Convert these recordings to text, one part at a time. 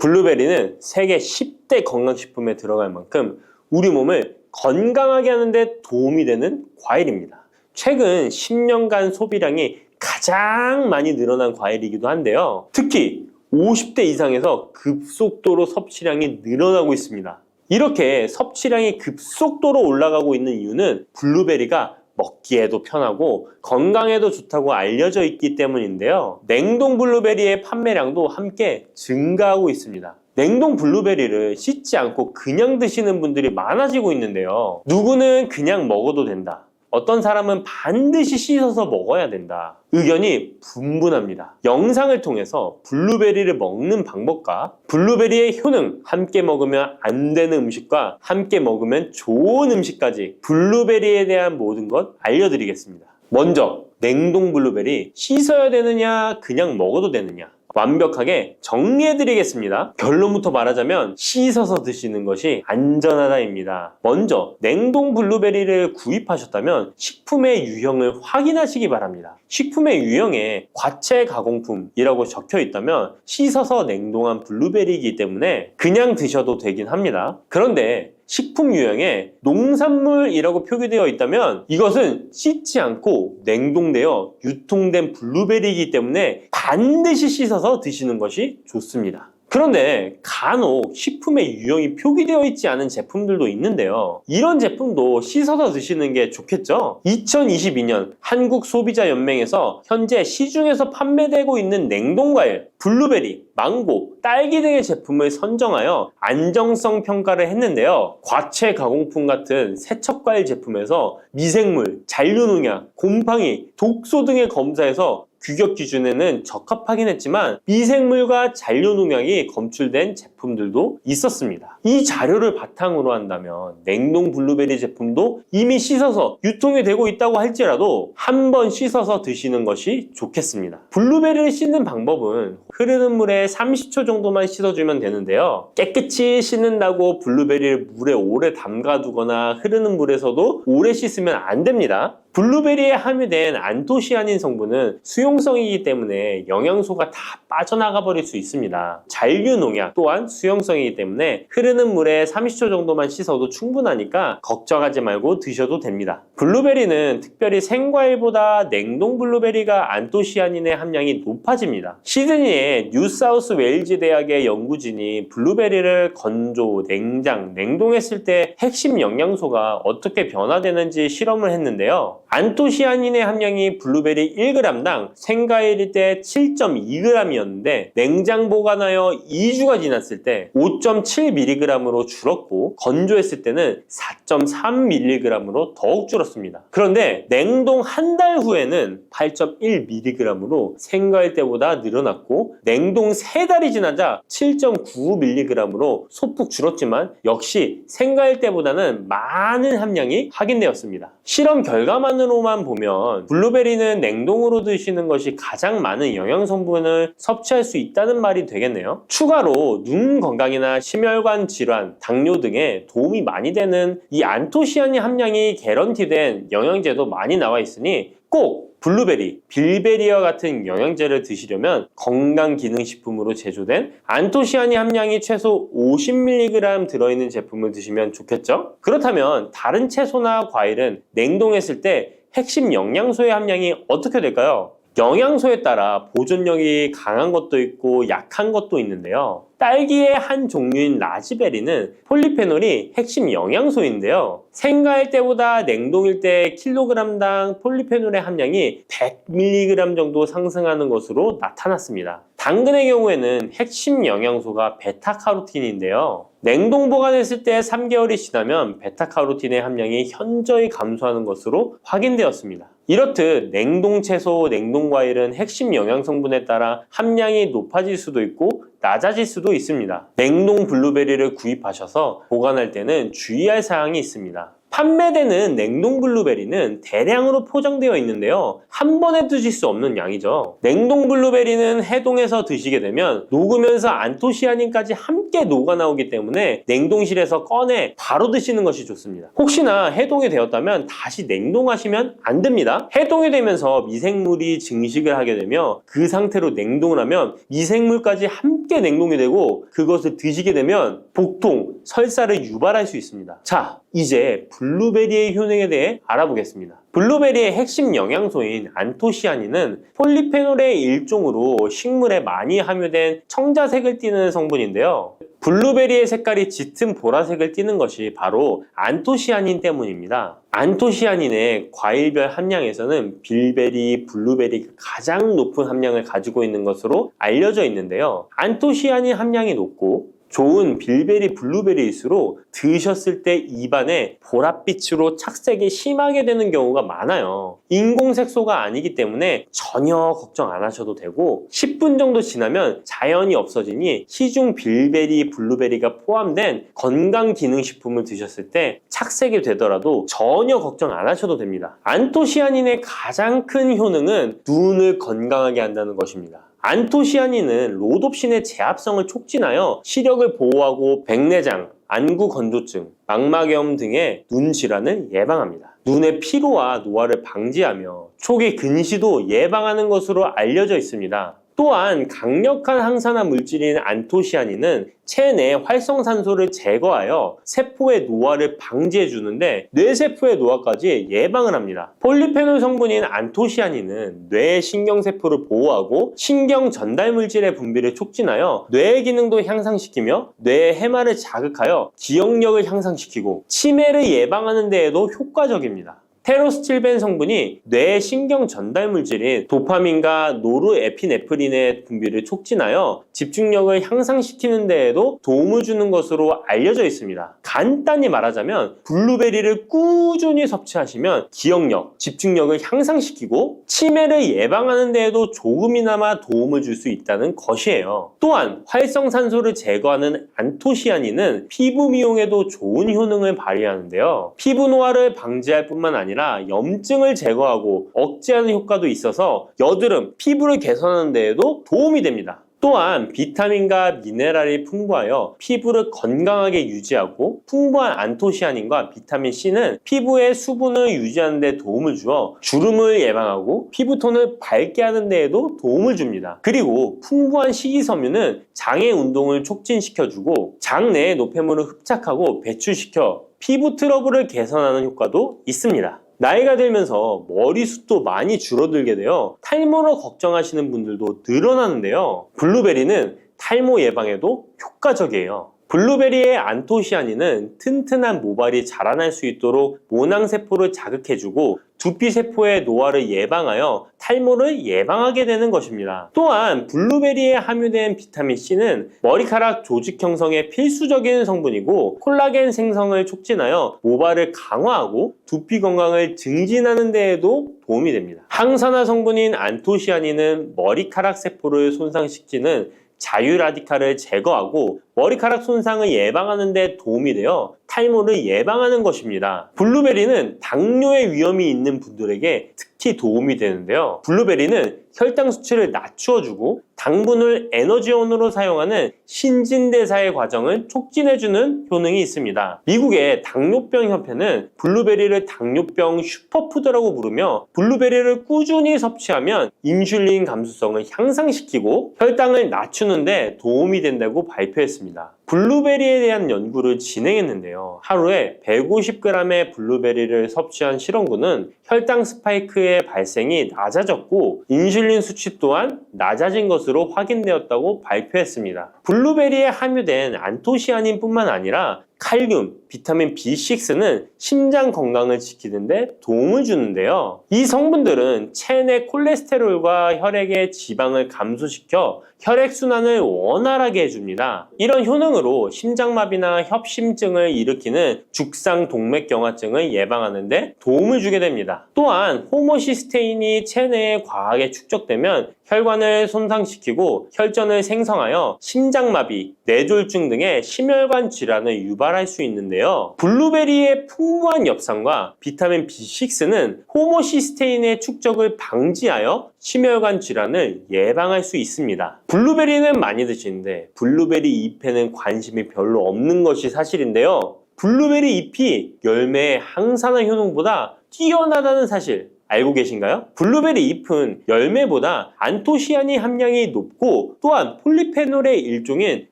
블루베리는 세계 10대 건강식품에 들어갈 만큼 우리 몸을 건강하게 하는 데 도움이 되는 과일입니다. 최근 10년간 소비량이 가장 많이 늘어난 과일이기도 한데요. 특히 50대 이상에서 급속도로 섭취량이 늘어나고 있습니다. 이렇게 섭취량이 급속도로 올라가고 있는 이유는 블루베리가 먹기에도 편하고 건강에도 좋다고 알려져 있기 때문인데요. 냉동 블루베리의 판매량도 함께 증가하고 있습니다. 냉동 블루베리를 씻지 않고 그냥 드시는 분들이 많아지고 있는데요. 누구는 그냥 먹어도 된다. 어떤 사람은 반드시 씻어서 먹어야 된다. 의견이 분분합니다. 영상을 통해서 블루베리를 먹는 방법과 블루베리의 효능, 함께 먹으면 안 되는 음식과 함께 먹으면 좋은 음식까지 블루베리에 대한 모든 것 알려드리겠습니다. 먼저 냉동 블루베리 씻어야 되느냐 그냥 먹어도 되느냐 완벽하게 정리해드리겠습니다. 결론부터 말하자면 씻어서 드시는 것이 안전하다입니다. 먼저 냉동 블루베리를 구입하셨다면 식품의 유형을 확인하시기 바랍니다. 식품의 유형에 과체 가공품이라고 적혀 있다면 씻어서 냉동한 블루베리이기 때문에 그냥 드셔도 되긴 합니다. 그런데 식품 유형에 농산물이라고 표기되어 있다면 이것은 씻지 않고 냉동되어 유통된 블루베리이기 때문에 반드시 씻어서 드시는 것이 좋습니다. 그런데 간혹 식품의 유형이 표기되어 있지 않은 제품들도 있는데요. 이런 제품도 씻어서 드시는 게 좋겠죠? 2022년 한국소비자연맹에서 현재 시중에서 판매되고 있는 냉동과일, 블루베리, 망고, 딸기 등의 제품을 선정하여 안정성 평가를 했는데요. 과체 가공품 같은 세척과일 제품에서 미생물, 잔류농약, 곰팡이, 독소 등의 검사에서 규격 기준에는 적합하긴 했지만 미생물과 잔류농약이 검출된 제품들도 있었습니다. 이 자료를 바탕으로 한다면 냉동 블루베리 제품도 이미 씻어서 유통이 되고 있다고 할지라도 한번 씻어서 드시는 것이 좋겠습니다. 블루베리를 씻는 방법은 흐르는 물에 30초 정도만 씻어주면 되는데요. 깨끗이 씻는다고 블루베리를 물에 오래 담가두거나 흐르는 물에서도 오래 씻으면 안 됩니다. 블루베리에 함유된 안토시아닌 성분은 수용성이기 때문에 영양소가 다 빠져나가 버릴 수 있습니다. 잔류농약 또한 수용성이기 때문에 흐르는 물에 30초 정도만 씻어도 충분하니까 걱정하지 말고 드셔도 됩니다. 블루베리는 특별히 생과일보다 냉동 블루베리가 안토시아닌의 함량이 높아집니다. 시드니의 뉴사우스 웨일즈 대학의 연구진이 블루베리를 건조, 냉장, 냉동했을 때 핵심 영양소가 어떻게 변화되는지 실험을 했는데요. 안토시아닌의 함량이 블루베리 1g당 생과일일 때 7.2g이었는데 냉장 보관하여 2주가 지났을 때 5.7mg으로 줄었고 건조했을 때는 4.3mg으로 더욱 줄었습니다. 그런데 냉동 한 달 후에는 8.1mg으로 생과일 때보다 늘어났고 냉동 3달이 지나자 7.95mg으로 소폭 줄었지만 역시 생과일 때보다는 많은 함량이 확인되었습니다. 실험 결과만으로만 보면 블루베리는 냉동으로 드시는 것이 가장 많은 영양 성분을 섭취할 수 있다는 말이 되겠네요. 추가로 눈 건강이나 심혈관 질환, 당뇨 등에 도움이 많이 되는 이 안토시아닌 함량이 개런티된 영양제도 많이 나와 있으니 꼭 블루베리, 빌베리와 같은 영양제를 드시려면 건강기능식품으로 제조된 안토시아닌 함량이 최소 50mg 들어있는 제품을 드시면 좋겠죠? 그렇다면 다른 채소나 과일은 냉동했을 때 핵심 영양소의 함량이 어떻게 될까요? 영양소에 따라 보존력이 강한 것도 있고 약한 것도 있는데요. 딸기의 한 종류인 라즈베리는 폴리페놀이 핵심 영양소인데요. 생과일 때보다 냉동일 때 킬로그램당 폴리페놀의 함량이 100mg 정도 상승하는 것으로 나타났습니다. 당근의 경우에는 핵심 영양소가 베타카로틴인데요. 냉동 보관했을 때 3개월이 지나면 베타카로틴의 함량이 현저히 감소하는 것으로 확인되었습니다. 이렇듯 냉동 채소, 냉동 과일은 핵심 영양 성분에 따라 함량이 높아질 수도 있고 낮아질 수도 있습니다. 냉동 블루베리를 구입하셔서 보관할 때는 주의할 사항이 있습니다. 판매되는 냉동 블루베리는 대량으로 포장되어 있는데요. 한 번에 드실 수 없는 양이죠. 냉동 블루베리는 해동해서 드시게 되면 녹으면서 안토시아닌까지 함께 녹아 나오기 때문에 냉동실에서 꺼내 바로 드시는 것이 좋습니다. 혹시나 해동이 되었다면 다시 냉동하시면 안 됩니다. 해동이 되면서 미생물이 증식을 하게 되며 그 상태로 냉동을 하면 미생물까지 함께 냉동이 되고 그것을 드시게 되면 복통, 설사를 유발할 수 있습니다. 자, 이제 블루베리의 효능에 대해 알아보겠습니다. 블루베리의 핵심 영양소인 안토시아닌은 폴리페놀의 일종으로 식물에 많이 함유된 청자색을 띠는 성분인데요. 블루베리의 색깔이 짙은 보라색을 띠는 것이 바로 안토시아닌 때문입니다. 안토시아닌의 과일별 함량에서는 빌베리, 블루베리가 가장 높은 함량을 가지고 있는 것으로 알려져 있는데요. 안토시아닌 함량이 높고 좋은 빌베리, 블루베리일수록 드셨을 때 입안에 보랏빛으로 착색이 심하게 되는 경우가 많아요. 인공색소가 아니기 때문에 전혀 걱정 안 하셔도 되고 10분 정도 지나면 자연히 없어지니 시중 빌베리, 블루베리가 포함된 건강기능식품을 드셨을 때 착색이 되더라도 전혀 걱정 안 하셔도 됩니다. 안토시아닌의 가장 큰 효능은 눈을 건강하게 한다는 것입니다. 안토시아닌은 로놉신의 제합성을 촉진하여 시력을 보호하고 백내장, 안구 건조증, 망막염 등의 눈 질환을 예방합니다. 눈의 피로와 노화를 방지하며 초기 근시도 예방하는 것으로 알려져 있습니다. 또한 강력한 항산화 물질인 안토시아닌은 체내 활성산소를 제거하여 세포의 노화를 방지해 주는데 뇌세포의 노화까지 예방을 합니다. 폴리페놀 성분인 안토시아닌은 뇌의 신경세포를 보호하고 신경 전달 물질의 분비를 촉진하여 뇌의 기능도 향상시키며 뇌의 해마를 자극하여 기억력을 향상시키고 치매를 예방하는 데에도 효과적입니다. 테로스틸벤 성분이 뇌의 신경 전달 물질인 도파민과 노르에피네프린의 분비를 촉진하여 집중력을 향상시키는 데에도 도움을 주는 것으로 알려져 있습니다. 간단히 말하자면 블루베리를 꾸준히 섭취하시면 기억력, 집중력을 향상시키고 치매를 예방하는 데에도 조금이나마 도움을 줄 수 있다는 것이에요. 또한 활성산소를 제거하는 안토시아닌은 피부 미용에도 좋은 효능을 발휘하는데요. 피부 노화를 방지할 뿐만 아니라 염증을 제거하고 억제하는 효과도 있어서 여드름, 피부를 개선하는 데에도 도움이 됩니다. 또한 비타민과 미네랄이 풍부하여 피부를 건강하게 유지하고 풍부한 안토시아닌과 비타민C는 피부의 수분을 유지하는 데 도움을 주어 주름을 예방하고 피부톤을 밝게 하는 데에도 도움을 줍니다. 그리고 풍부한 식이섬유는 장의 운동을 촉진시켜주고 장내의 노폐물을 흡착하고 배출시켜 피부 트러블을 개선하는 효과도 있습니다. 나이가 들면서 머리숱도 많이 줄어들게 되어 탈모로 걱정하시는 분들도 늘어나는데요. 블루베리는 탈모 예방에도 효과적이에요. 블루베리의 안토시아닌은 튼튼한 모발이 자라날 수 있도록 모낭세포를 자극해주고 두피세포의 노화를 예방하여 탈모를 예방하게 되는 것입니다. 또한 블루베리에 함유된 비타민C는 머리카락 조직 형성에 필수적인 성분이고 콜라겐 생성을 촉진하여 모발을 강화하고 두피 건강을 증진하는 데에도 도움이 됩니다. 항산화 성분인 안토시아닌은 머리카락 세포를 손상시키는 자유라디칼을 제거하고 머리카락 손상을 예방하는 데 도움이 되어 탈모를 예방하는 것입니다. 블루베리는 당뇨의 위험이 있는 분들에게 특히 도움이 되는데요. 블루베리는 혈당 수치를 낮추어주고 당분을 에너지원으로 사용하는 신진대사의 과정을 촉진해주는 효능이 있습니다. 미국의 당뇨병 협회는 블루베리를 당뇨병 슈퍼푸드라고 부르며 블루베리를 꾸준히 섭취하면 인슐린 감수성을 향상시키고 혈당을 낮추는 데 도움이 된다고 발표했습니다. 블루베리에 대한 연구를 진행했는데요. 하루에 150g의 블루베리를 섭취한 실험군은 혈당 스파이크의 발생이 낮아졌고 인슐린 수치 또한 낮아진 것으로 확인되었다고 발표했습니다. 블루베리에 함유된 안토시아닌뿐만 아니라 칼륨, 비타민 B6는 심장 건강을 지키는 데 도움을 주는데요. 이 성분들은 체내 콜레스테롤과 혈액의 지방을 감소시켜 혈액순환을 원활하게 해줍니다. 이런 효능으로 심장마비나 협심증을 일으키는 죽상동맥경화증을 예방하는 데 도움을 주게 됩니다. 또한 호모시스테인이 체내에 과하게 축적되면 혈관을 손상시키고 혈전을 생성하여 심장마비, 뇌졸중 등의 심혈관 질환을 유발할 수 있는데요. 블루베리의 풍부한 엽산과 비타민 B6는 호모시스테인의 축적을 방지하여 심혈관 질환을 예방할 수 있습니다. 블루베리는 많이 드시는데 블루베리 잎에는 관심이 별로 없는 것이 사실인데요. 블루베리 잎이 열매의 항산화 효능보다 뛰어나다는 사실 알고 계신가요? 블루베리 잎은 열매보다 안토시아닌 함량이 높고 또한 폴리페놀의 일종인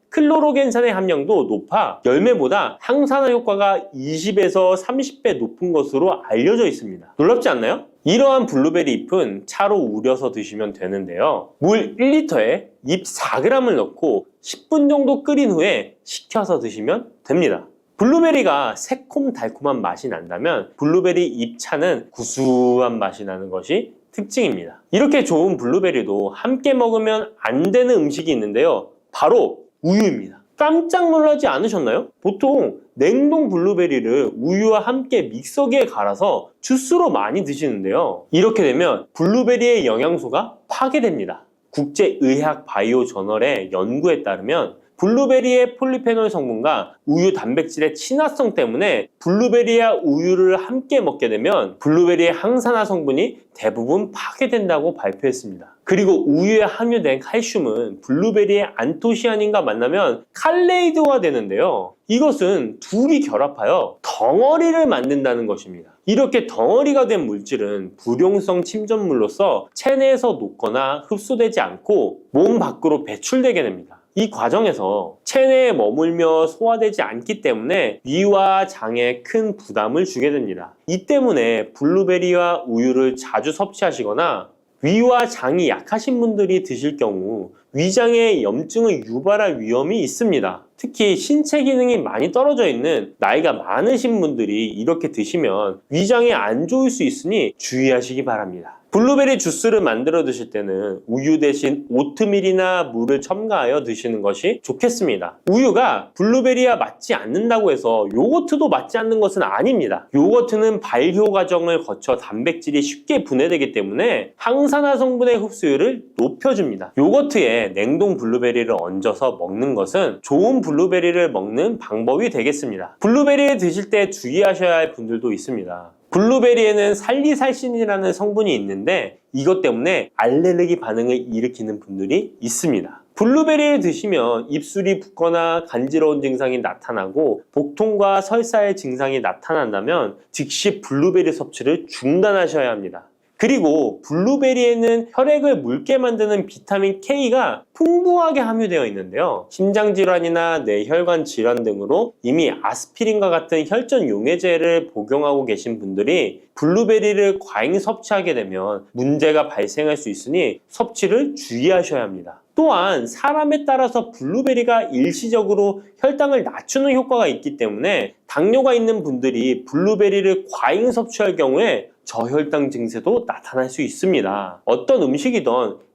클로로겐산의 함량도 높아 열매보다 항산화 효과가 20에서 30배 높은 것으로 알려져 있습니다. 놀랍지 않나요? 이러한 블루베리 잎은 차로 우려서 드시면 되는데요. 물 1리터에 잎 4g을 넣고 10분 정도 끓인 후에 식혀서 드시면 됩니다. 블루베리가 새콤달콤한 맛이 난다면 블루베리 잎차는 구수한 맛이 나는 것이 특징입니다. 이렇게 좋은 블루베리도 함께 먹으면 안 되는 음식이 있는데요. 바로 우유입니다. 깜짝 놀라지 않으셨나요? 보통 냉동 블루베리를 우유와 함께 믹서기에 갈아서 주스로 많이 드시는데요. 이렇게 되면 블루베리의 영양소가 파괴됩니다. 국제의학 바이오 저널의 연구에 따르면 블루베리의 폴리페놀 성분과 우유 단백질의 친화성 때문에 블루베리와 우유를 함께 먹게 되면 블루베리의 항산화 성분이 대부분 파괴된다고 발표했습니다. 그리고 우유에 함유된 칼슘은 블루베리의 안토시아닌과 만나면 칼레이드화 되는데요. 이것은 둘이 결합하여 덩어리를 만든다는 것입니다. 이렇게 덩어리가 된 물질은 불용성 침전물로서 체내에서 녹거나 흡수되지 않고 몸 밖으로 배출되게 됩니다. 이 과정에서 체내에 머물며 소화되지 않기 때문에 위와 장에 큰 부담을 주게 됩니다. 이 때문에 블루베리와 우유를 자주 섭취하시거나 위와 장이 약하신 분들이 드실 경우 위장에 염증을 유발할 위험이 있습니다. 특히 신체 기능이 많이 떨어져 있는 나이가 많으신 분들이 이렇게 드시면 위장에 안 좋을 수 있으니 주의하시기 바랍니다. 블루베리 주스를 만들어 드실 때는 우유 대신 오트밀이나 물을 첨가하여 드시는 것이 좋겠습니다. 우유가 블루베리와 맞지 않는다고 해서 요거트도 맞지 않는 것은 아닙니다. 요거트는 발효 과정을 거쳐 단백질이 쉽게 분해되기 때문에 항산화 성분의 흡수율을 높여줍니다. 요거트에 냉동 블루베리를 얹어서 먹는 것은 좋은 블루베리를 먹는 방법이 되겠습니다. 블루베리를 드실 때 주의하셔야 할 분들도 있습니다. 블루베리에는 살리살신이라는 성분이 있는데 이것 때문에 알레르기 반응을 일으키는 분들이 있습니다. 블루베리를 드시면 입술이 붓거나 간지러운 증상이 나타나고 복통과 설사의 증상이 나타난다면 즉시 블루베리 섭취를 중단하셔야 합니다. 그리고 블루베리에는 혈액을 묽게 만드는 비타민 K가 풍부하게 함유되어 있는데요. 심장질환이나 뇌혈관 질환 등으로 이미 아스피린과 같은 혈전 용해제를 복용하고 계신 분들이 블루베리를 과잉 섭취하게 되면 문제가 발생할 수 있으니 섭취를 주의하셔야 합니다. 또한 사람에 따라서 블루베리가 일시적으로 혈당을 낮추는 효과가 있기 때문에 당뇨가 있는 분들이 블루베리를 과잉 섭취할 경우에 저혈당 증세도 나타날 수 있습니다. 어떤 음식이든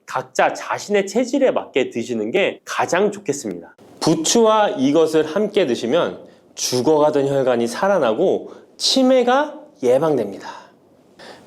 각자 자신의 체질에 맞게 드시는 게 가장 좋겠습니다. 부추와 이것을 함께 드시면 죽어가던 혈관이 살아나고 치매가 예방됩니다.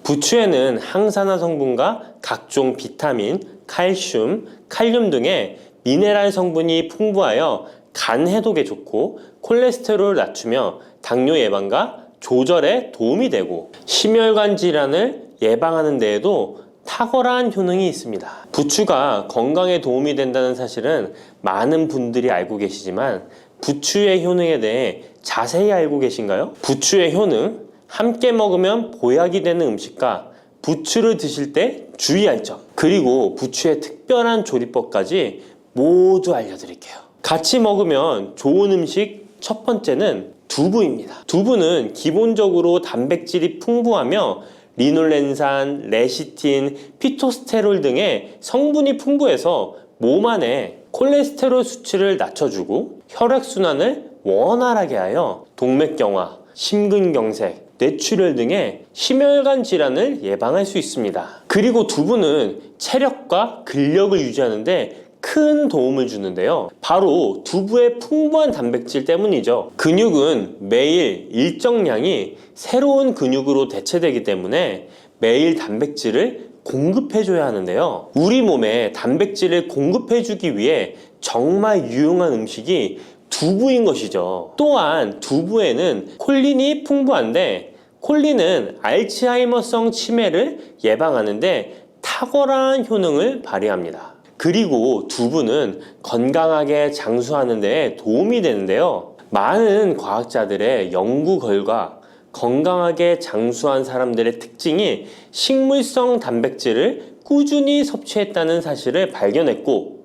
부추에는 항산화 성분과 각종 비타민, 칼슘, 칼륨 등의 미네랄 성분이 풍부하여 간 해독에 좋고 콜레스테롤을 낮추며 당뇨 예방과 조절에 도움이 되고 심혈관 질환을 예방하는 데에도 탁월한 효능이 있습니다. 부추가 건강에 도움이 된다는 사실은 많은 분들이 알고 계시지만 부추의 효능에 대해 자세히 알고 계신가요? 부추의 효능, 함께 먹으면 보약이 되는 음식과 부추를 드실 때 주의할 점, 그리고 부추의 특별한 조리법까지 모두 알려드릴게요. 같이 먹으면 좋은 음식 첫 번째는 두부입니다. 두부는 기본적으로 단백질이 풍부하며 리놀렌산, 레시틴, 피토스테롤 등의 성분이 풍부해서 몸 안에 콜레스테롤 수치를 낮춰주고 혈액순환을 원활하게 하여 동맥경화, 심근경색, 뇌출혈 등의 심혈관 질환을 예방할 수 있습니다. 그리고 두부는 체력과 근력을 유지하는데 큰 도움을 주는데요. 바로 두부의 풍부한 단백질 때문이죠. 근육은 매일 일정량이 새로운 근육으로 대체되기 때문에 매일 단백질을 공급해줘야 하는데요. 우리 몸에 단백질을 공급해주기 위해 정말 유용한 음식이 두부인 것이죠. 또한 두부에는 콜린이 풍부한데 콜린은 알츠하이머성 치매를 예방하는데 탁월한 효능을 발휘합니다. 그리고 두부는 건강하게 장수하는 데 도움이 되는데요. 많은 과학자들의 연구 결과 건강하게 장수한 사람들의 특징이 식물성 단백질을 꾸준히 섭취했다는 사실을 발견했고,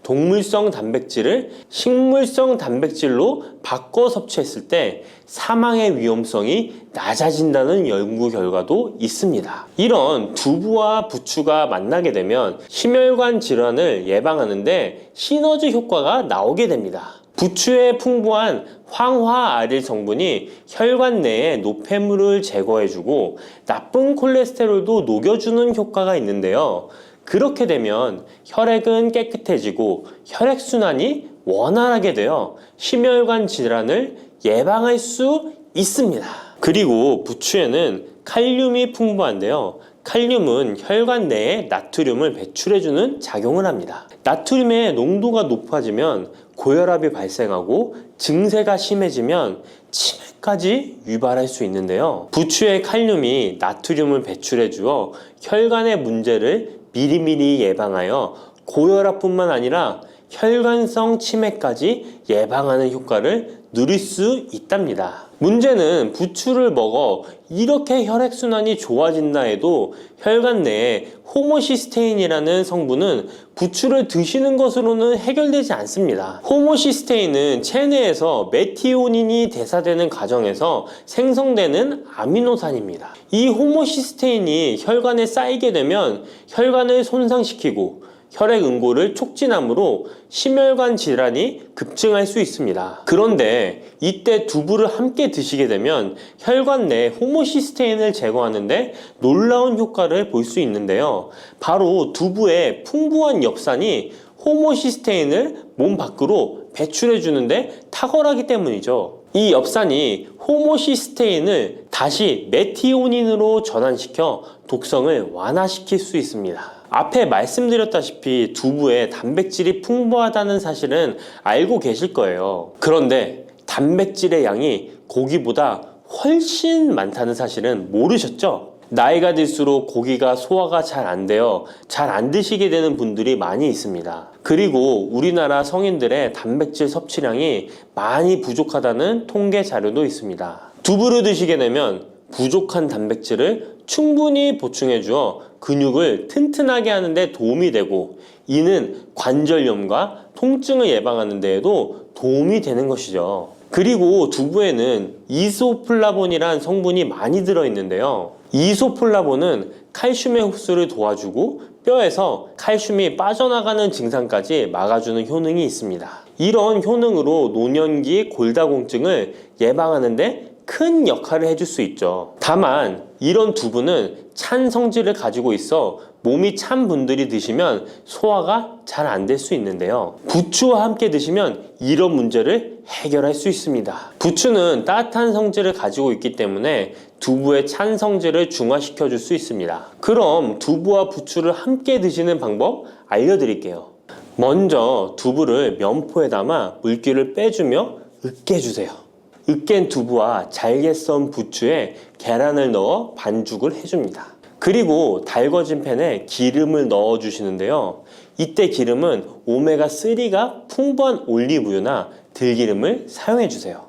동물성 단백질을 식물성 단백질로 바꿔 섭취했을 때 사망의 위험성이 낮아진다는 연구 결과도 있습니다. 이런 두부와 부추가 만나게 되면 심혈관 질환을 예방하는데 시너지 효과가 나오게 됩니다. 부추에 풍부한 황화아릴 성분이 혈관 내의 노폐물을 제거해주고 나쁜 콜레스테롤도 녹여주는 효과가 있는데요. 그렇게 되면 혈액은 깨끗해지고 혈액순환이 원활하게 되어 심혈관 질환을 예방할 수 있습니다. 그리고 부추에는 칼륨이 풍부한데요. 칼륨은 혈관 내에 나트륨을 배출해주는 작용을 합니다. 나트륨의 농도가 높아지면 고혈압이 발생하고 증세가 심해지면 치매까지 유발할 수 있는데요. 부추의 칼륨이 나트륨을 배출해 주어 혈관의 문제를 미리미리 예방하여 고혈압뿐만 아니라 혈관성 치매까지 예방하는 효과를 누릴 수 있답니다. 문제는 부추를 먹어 이렇게 혈액순환이 좋아진다 해도 혈관 내에 호모시스테인이라는 성분은 부추를 드시는 것으로는 해결되지 않습니다. 호모시스테인은 체내에서 메티오닌이 대사되는 과정에서 생성되는 아미노산입니다. 이 호모시스테인이 혈관에 쌓이게 되면 혈관을 손상시키고 혈액 응고를 촉진하므로 심혈관 질환이 급증할 수 있습니다. 그런데 이때 두부를 함께 드시게 되면 혈관 내 호모시스테인을 제거하는데 놀라운 효과를 볼 수 있는데요. 바로 두부의 풍부한 엽산이 호모시스테인을 몸 밖으로 배출해 주는데 탁월하기 때문이죠. 이 엽산이 호모시스테인을 다시 메티오닌으로 전환시켜 독성을 완화시킬 수 있습니다. 앞에 말씀드렸다시피 두부에 단백질이 풍부하다는 사실은 알고 계실 거예요. 그런데 단백질의 양이 고기보다 훨씬 많다는 사실은 모르셨죠? 나이가 들수록 고기가 소화가 잘 안 되어 잘 안 드시게 되는 분들이 많이 있습니다. 그리고 우리나라 성인들의 단백질 섭취량이 많이 부족하다는 통계 자료도 있습니다. 두부를 드시게 되면 부족한 단백질을 충분히 보충해 주어 근육을 튼튼하게 하는 데 도움이 되고, 이는 관절염과 통증을 예방하는 데에도 도움이 되는 것이죠. 그리고 두부에는 이소플라본이란 성분이 많이 들어있는데요. 이소플라본은 칼슘의 흡수를 도와주고 뼈에서 칼슘이 빠져나가는 증상까지 막아주는 효능이 있습니다. 이런 효능으로 노년기 골다공증을 예방하는 데 큰 역할을 해줄 수 있죠. 다만 이런 두부는 찬 성질을 가지고 있어 몸이 찬 분들이 드시면 소화가 잘 안 될 수 있는데요. 부추와 함께 드시면 이런 문제를 해결할 수 있습니다. 부추는 따뜻한 성질을 가지고 있기 때문에 두부의 찬 성질을 중화시켜 줄 수 있습니다. 그럼 두부와 부추를 함께 드시는 방법 알려드릴게요. 먼저 두부를 면포에 담아 물기를 빼주며 으깨주세요. 으깬 두부와 잘게 썬 부추에 계란을 넣어 반죽을 해줍니다. 그리고 달궈진 팬에 기름을 넣어 주시는데요. 이때 기름은 오메가3가 풍부한 올리브유나 들기름을 사용해 주세요.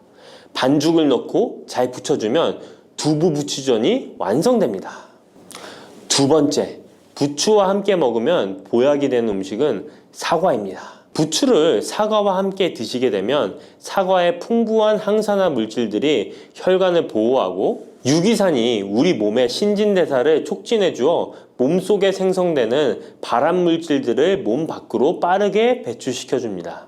반죽을 넣고 잘 부쳐주면 두부 부추전이 완성됩니다. 두 번째, 부추와 함께 먹으면 보약이 되는 음식은 사과입니다. 부추를 사과와 함께 드시게 되면 사과의 풍부한 항산화 물질들이 혈관을 보호하고 유기산이 우리 몸의 신진대사를 촉진해 주어 몸속에 생성되는 발암 물질들을 몸 밖으로 빠르게 배출시켜 줍니다.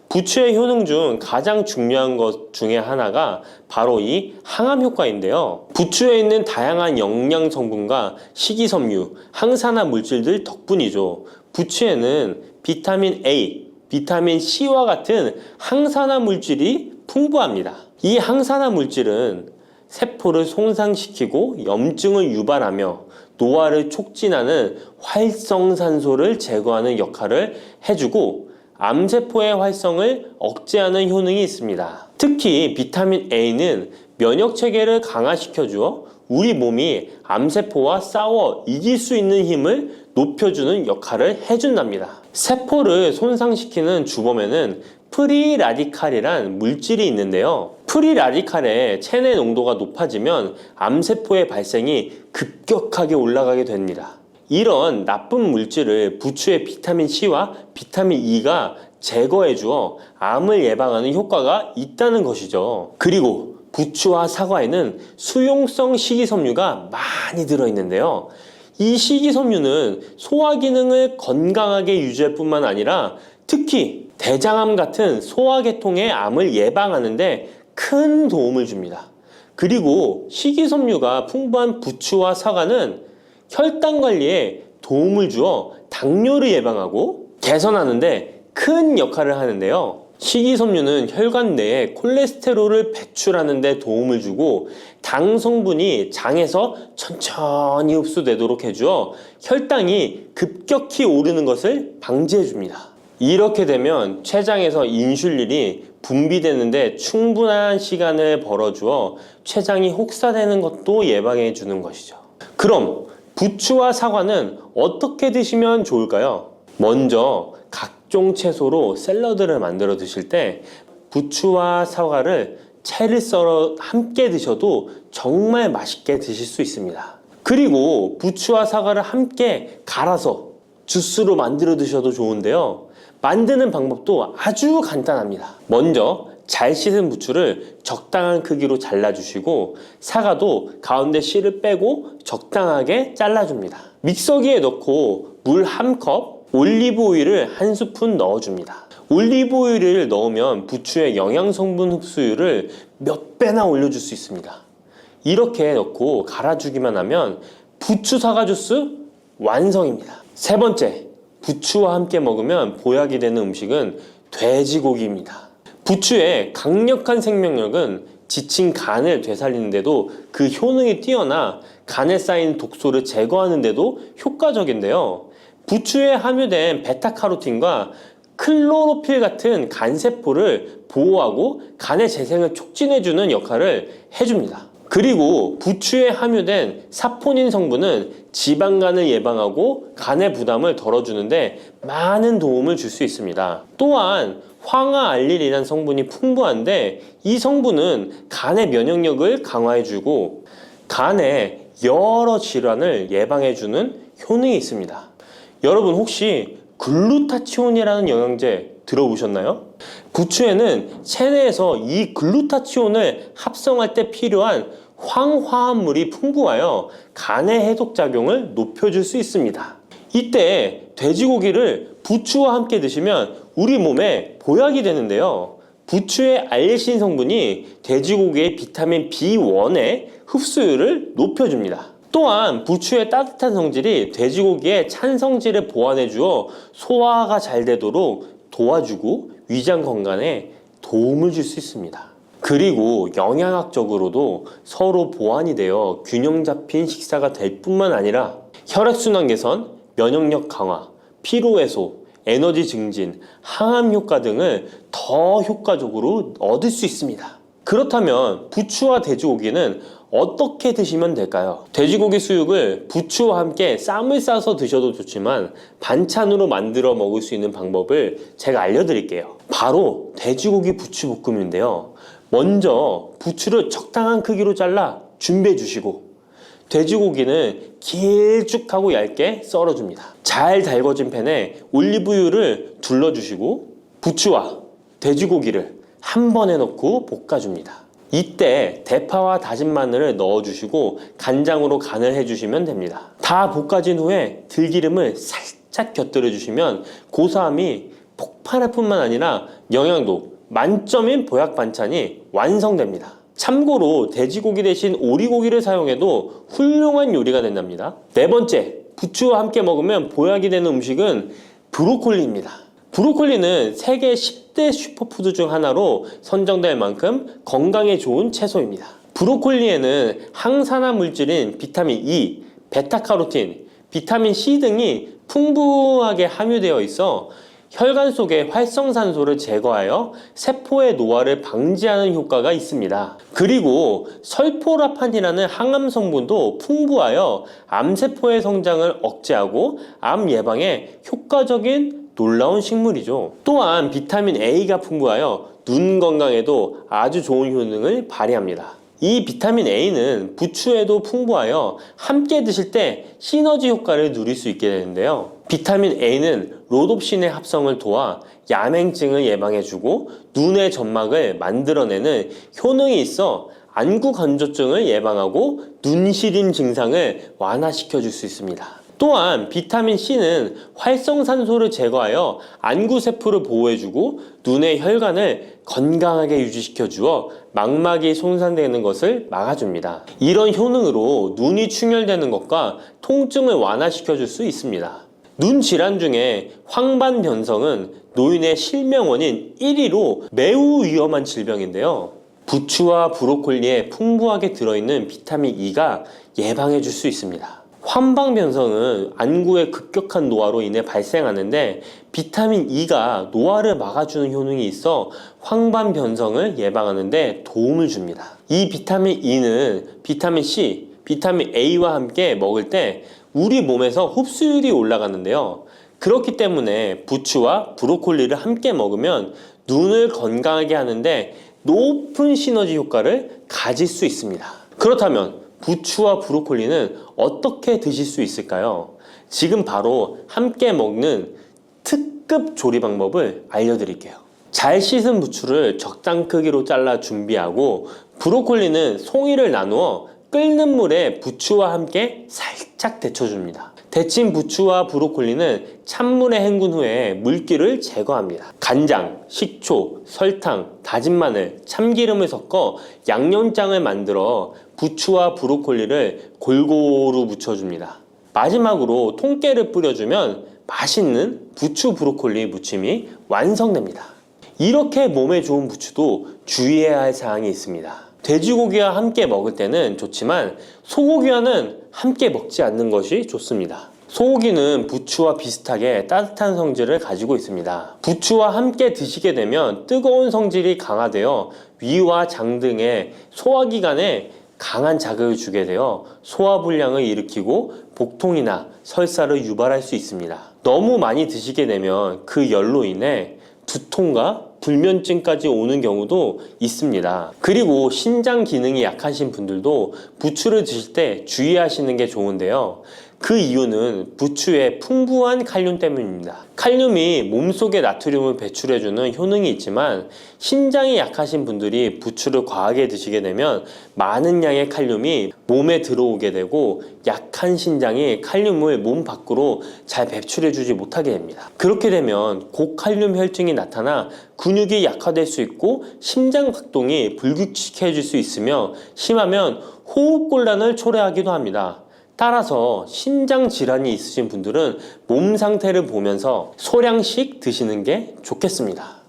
부추의 효능 중 가장 중요한 것 중에 하나가 바로 이 항암 효과인데요. 부추에 있는 다양한 영양 성분과 식이섬유, 항산화 물질들 덕분이죠. 부추에는 비타민 A, 비타민 C와 같은 항산화 물질이 풍부합니다. 이 항산화 물질은 세포를 손상시키고 염증을 유발하며 노화를 촉진하는 활성산소를 제거하는 역할을 해주고 암세포의 활성을 억제하는 효능이 있습니다. 특히 비타민 A는 면역체계를 강화시켜주어 우리 몸이 암세포와 싸워 이길 수 있는 힘을 높여주는 역할을 해준답니다. 세포를 손상시키는 주범에는 프리라디칼이란 물질이 있는데요. 프리라디칼의 체내 농도가 높아지면 암세포의 발생이 급격하게 올라가게 됩니다. 이런 나쁜 물질을 부추의 비타민 C와 비타민 E가 제거해 주어 암을 예방하는 효과가 있다는 것이죠. 그리고 부추와 사과에는 수용성 식이섬유가 많이 들어있는데요. 이 식이섬유는 소화 기능을 건강하게 유지할 뿐만 아니라 특히 대장암 같은 소화계통의 암을 예방하는 데 큰 도움을 줍니다. 그리고 식이섬유가 풍부한 부추와 사과는 혈당 관리에 도움을 주어 당뇨를 예방하고 개선하는 데 큰 역할을 하는데요. 식이섬유는 혈관 내에 콜레스테롤을 배출하는 데 도움을 주고 당 성분이 장에서 천천히 흡수되도록 해주어 혈당이 급격히 오르는 것을 방지해 줍니다. 이렇게 되면 췌장에서 인슐린이 분비되는데 충분한 시간을 벌어주어 췌장이 혹사되는 것도 예방해 주는 것이죠. 그럼 부추와 사과는 어떻게 드시면 좋을까요? 먼저 각종 채소로 샐러드를 만들어 드실 때 부추와 사과를 채를 썰어 함께 드셔도 정말 맛있게 드실 수 있습니다. 그리고 부추와 사과를 함께 갈아서 주스로 만들어 드셔도 좋은데요. 만드는 방법도 아주 간단합니다. 먼저 잘 씻은 부추를 적당한 크기로 잘라주시고 사과도 가운데 씨를 빼고 적당하게 잘라줍니다. 믹서기에 넣고 물 1컵, 올리브 오일을 1스푼 넣어줍니다. 올리브 오일을 넣으면 부추의 영양성분 흡수율을 몇 배나 올려줄 수 있습니다. 이렇게 넣고 갈아주기만 하면 부추 사과 주스 완성입니다. 세 번째, 부추와 함께 먹으면 보약이 되는 음식은 돼지고기입니다. 부추의 강력한 생명력은 지친 간을 되살리는데도 그 효능이 뛰어나 간에 쌓인 독소를 제거하는데도 효과적인데요. 부추에 함유된 베타카로틴과 클로로필 같은 간세포를 보호하고 간의 재생을 촉진해주는 역할을 해줍니다. 그리고 부추에 함유된 사포닌 성분은 지방간을 예방하고 간의 부담을 덜어주는데 많은 도움을 줄 수 있습니다. 또한 황화알릴이라는 성분이 풍부한데 이 성분은 간의 면역력을 강화해주고 간의 여러 질환을 예방해주는 효능이 있습니다. 여러분 혹시 글루타치온이라는 영양제 들어보셨나요? 부추에는 체내에서 이 글루타치온을 합성할 때 필요한 황화합물이 풍부하여 간의 해독작용을 높여줄 수 있습니다. 이때 돼지고기를 부추와 함께 드시면 우리 몸에 보약이 되는데요. 부추의 알레신 성분이 돼지고기의 비타민 B1의 흡수율을 높여줍니다. 또한 부추의 따뜻한 성질이 돼지고기의 찬 성질을 보완해 주어 소화가 잘 되도록 도와주고 위장 건강에 도움을 줄 수 있습니다. 그리고 영양학적으로도 서로 보완이 되어 균형 잡힌 식사가 될 뿐만 아니라 혈액순환 개선, 면역력 강화, 피로 해소, 에너지 증진, 항암 효과 등을 더 효과적으로 얻을 수 있습니다. 그렇다면 부추와 돼지고기는 어떻게 드시면 될까요? 돼지고기 수육을 부추와 함께 쌈을 싸서 드셔도 좋지만 반찬으로 만들어 먹을 수 있는 방법을 제가 알려드릴게요. 바로 돼지고기 부추볶음인데요. 먼저 부추를 적당한 크기로 잘라 준비해 주시고 돼지고기는 길쭉하고 얇게 썰어줍니다. 잘 달궈진 팬에 올리브유를 둘러주시고 부추와 돼지고기를 한 번에 넣고 볶아줍니다. 이때 대파와 다진 마늘을 넣어주시고 간장으로 간을 해주시면 됩니다. 다 볶아진 후에 들기름을 살짝 곁들여 주시면 고소함이 폭발할 뿐만 아니라 영양도 만점인 보약 반찬이 완성됩니다. 참고로 돼지고기 대신 오리고기를 사용해도 훌륭한 요리가 된답니다. 네 번째, 부추와 함께 먹으면 보약이 되는 음식은 브로콜리입니다. 브로콜리는 세계 10대 슈퍼푸드 중 하나로 선정될 만큼 건강에 좋은 채소입니다. 브로콜리에는 항산화 물질인 비타민 E, 베타카로틴, 비타민 C 등이 풍부하게 함유되어 있어 혈관 속의 활성산소를 제거하여 세포의 노화를 방지하는 효과가 있습니다. 그리고 설포라판이라는 항암 성분도 풍부하여 암세포의 성장을 억제하고 암 예방에 효과적인 놀라운 식물이죠. 또한 비타민 A가 풍부하여 눈 건강에도 아주 좋은 효능을 발휘합니다. 이 비타민 A는 부추에도 풍부하여 함께 드실 때 시너지 효과를 누릴 수 있게 되는데요. 비타민 A는 로놉신의 합성을 도와 야맹증을 예방해주고 눈의 점막을 만들어내는 효능이 있어 안구 건조증을 예방하고 눈시림 증상을 완화시켜줄 수 있습니다. 또한 비타민 C는 활성산소를 제거하여 안구세포를 보호해주고 눈의 혈관을 건강하게 유지시켜주어 망막이 손상되는 것을 막아줍니다. 이런 효능으로 눈이 충혈되는 것과 통증을 완화시켜줄 수 있습니다. 눈 질환 중에 황반변성은 노인의 실명원인 1위로 매우 위험한 질병인데요. 부추와 브로콜리에 풍부하게 들어있는 비타민 E가 예방해줄 수 있습니다. 황반변성은 안구의 급격한 노화로 인해 발생하는데 비타민 E가 노화를 막아주는 효능이 있어 황반변성을 예방하는 데 도움을 줍니다. 이 비타민 E는 비타민 C, 비타민 A와 함께 먹을 때 우리 몸에서 흡수율이 올라가는데요. 그렇기 때문에 부추와 브로콜리를 함께 먹으면 눈을 건강하게 하는데 높은 시너지 효과를 가질 수 있습니다. 그렇다면 부추와 브로콜리는 어떻게 드실 수 있을까요? 지금 바로 함께 먹는 특급 조리 방법을 알려드릴게요. 잘 씻은 부추를 적당 크기로 잘라 준비하고 브로콜리는 송이를 나누어 끓는 물에 부추와 함께 살짝 데쳐줍니다. 데친 부추와 브로콜리는 찬물에 헹군 후에 물기를 제거합니다. 간장, 식초, 설탕, 다진 마늘, 참기름을 섞어 양념장을 만들어 부추와 브로콜리를 골고루 묻혀줍니다. 마지막으로 통깨를 뿌려주면 맛있는 부추 브로콜리 무침이 완성됩니다. 이렇게 몸에 좋은 부추도 주의해야 할 사항이 있습니다. 돼지고기와 함께 먹을 때는 좋지만 소고기와는 함께 먹지 않는 것이 좋습니다. 소고기는 부추와 비슷하게 따뜻한 성질을 가지고 있습니다. 부추와 함께 드시게 되면 뜨거운 성질이 강화되어 위와 장 등의 소화기관에 강한 자극을 주게 되어 소화불량을 일으키고 복통이나 설사를 유발할 수 있습니다. 너무 많이 드시게 되면 그 열로 인해 두통과 불면증까지 오는 경우도 있습니다. 그리고 신장 기능이 약하신 분들도 부추를 드실 때 주의하시는 게 좋은데요. 그 이유는 부추의 풍부한 칼륨 때문입니다. 칼륨이 몸속에 나트륨을 배출해주는 효능이 있지만 신장이 약하신 분들이 부추를 과하게 드시게 되면 많은 양의 칼륨이 몸에 들어오게 되고 약한 신장이 칼륨을 몸 밖으로 잘 배출해주지 못하게 됩니다. 그렇게 되면 고칼륨 혈증이 나타나 근육이 약화될 수 있고 심장 박동이 불규칙해질 수 있으며 심하면 호흡곤란을 초래하기도 합니다. 따라서 신장 질환이 있으신 분들은 몸 상태를 보면서 소량씩 드시는 게 좋겠습니다.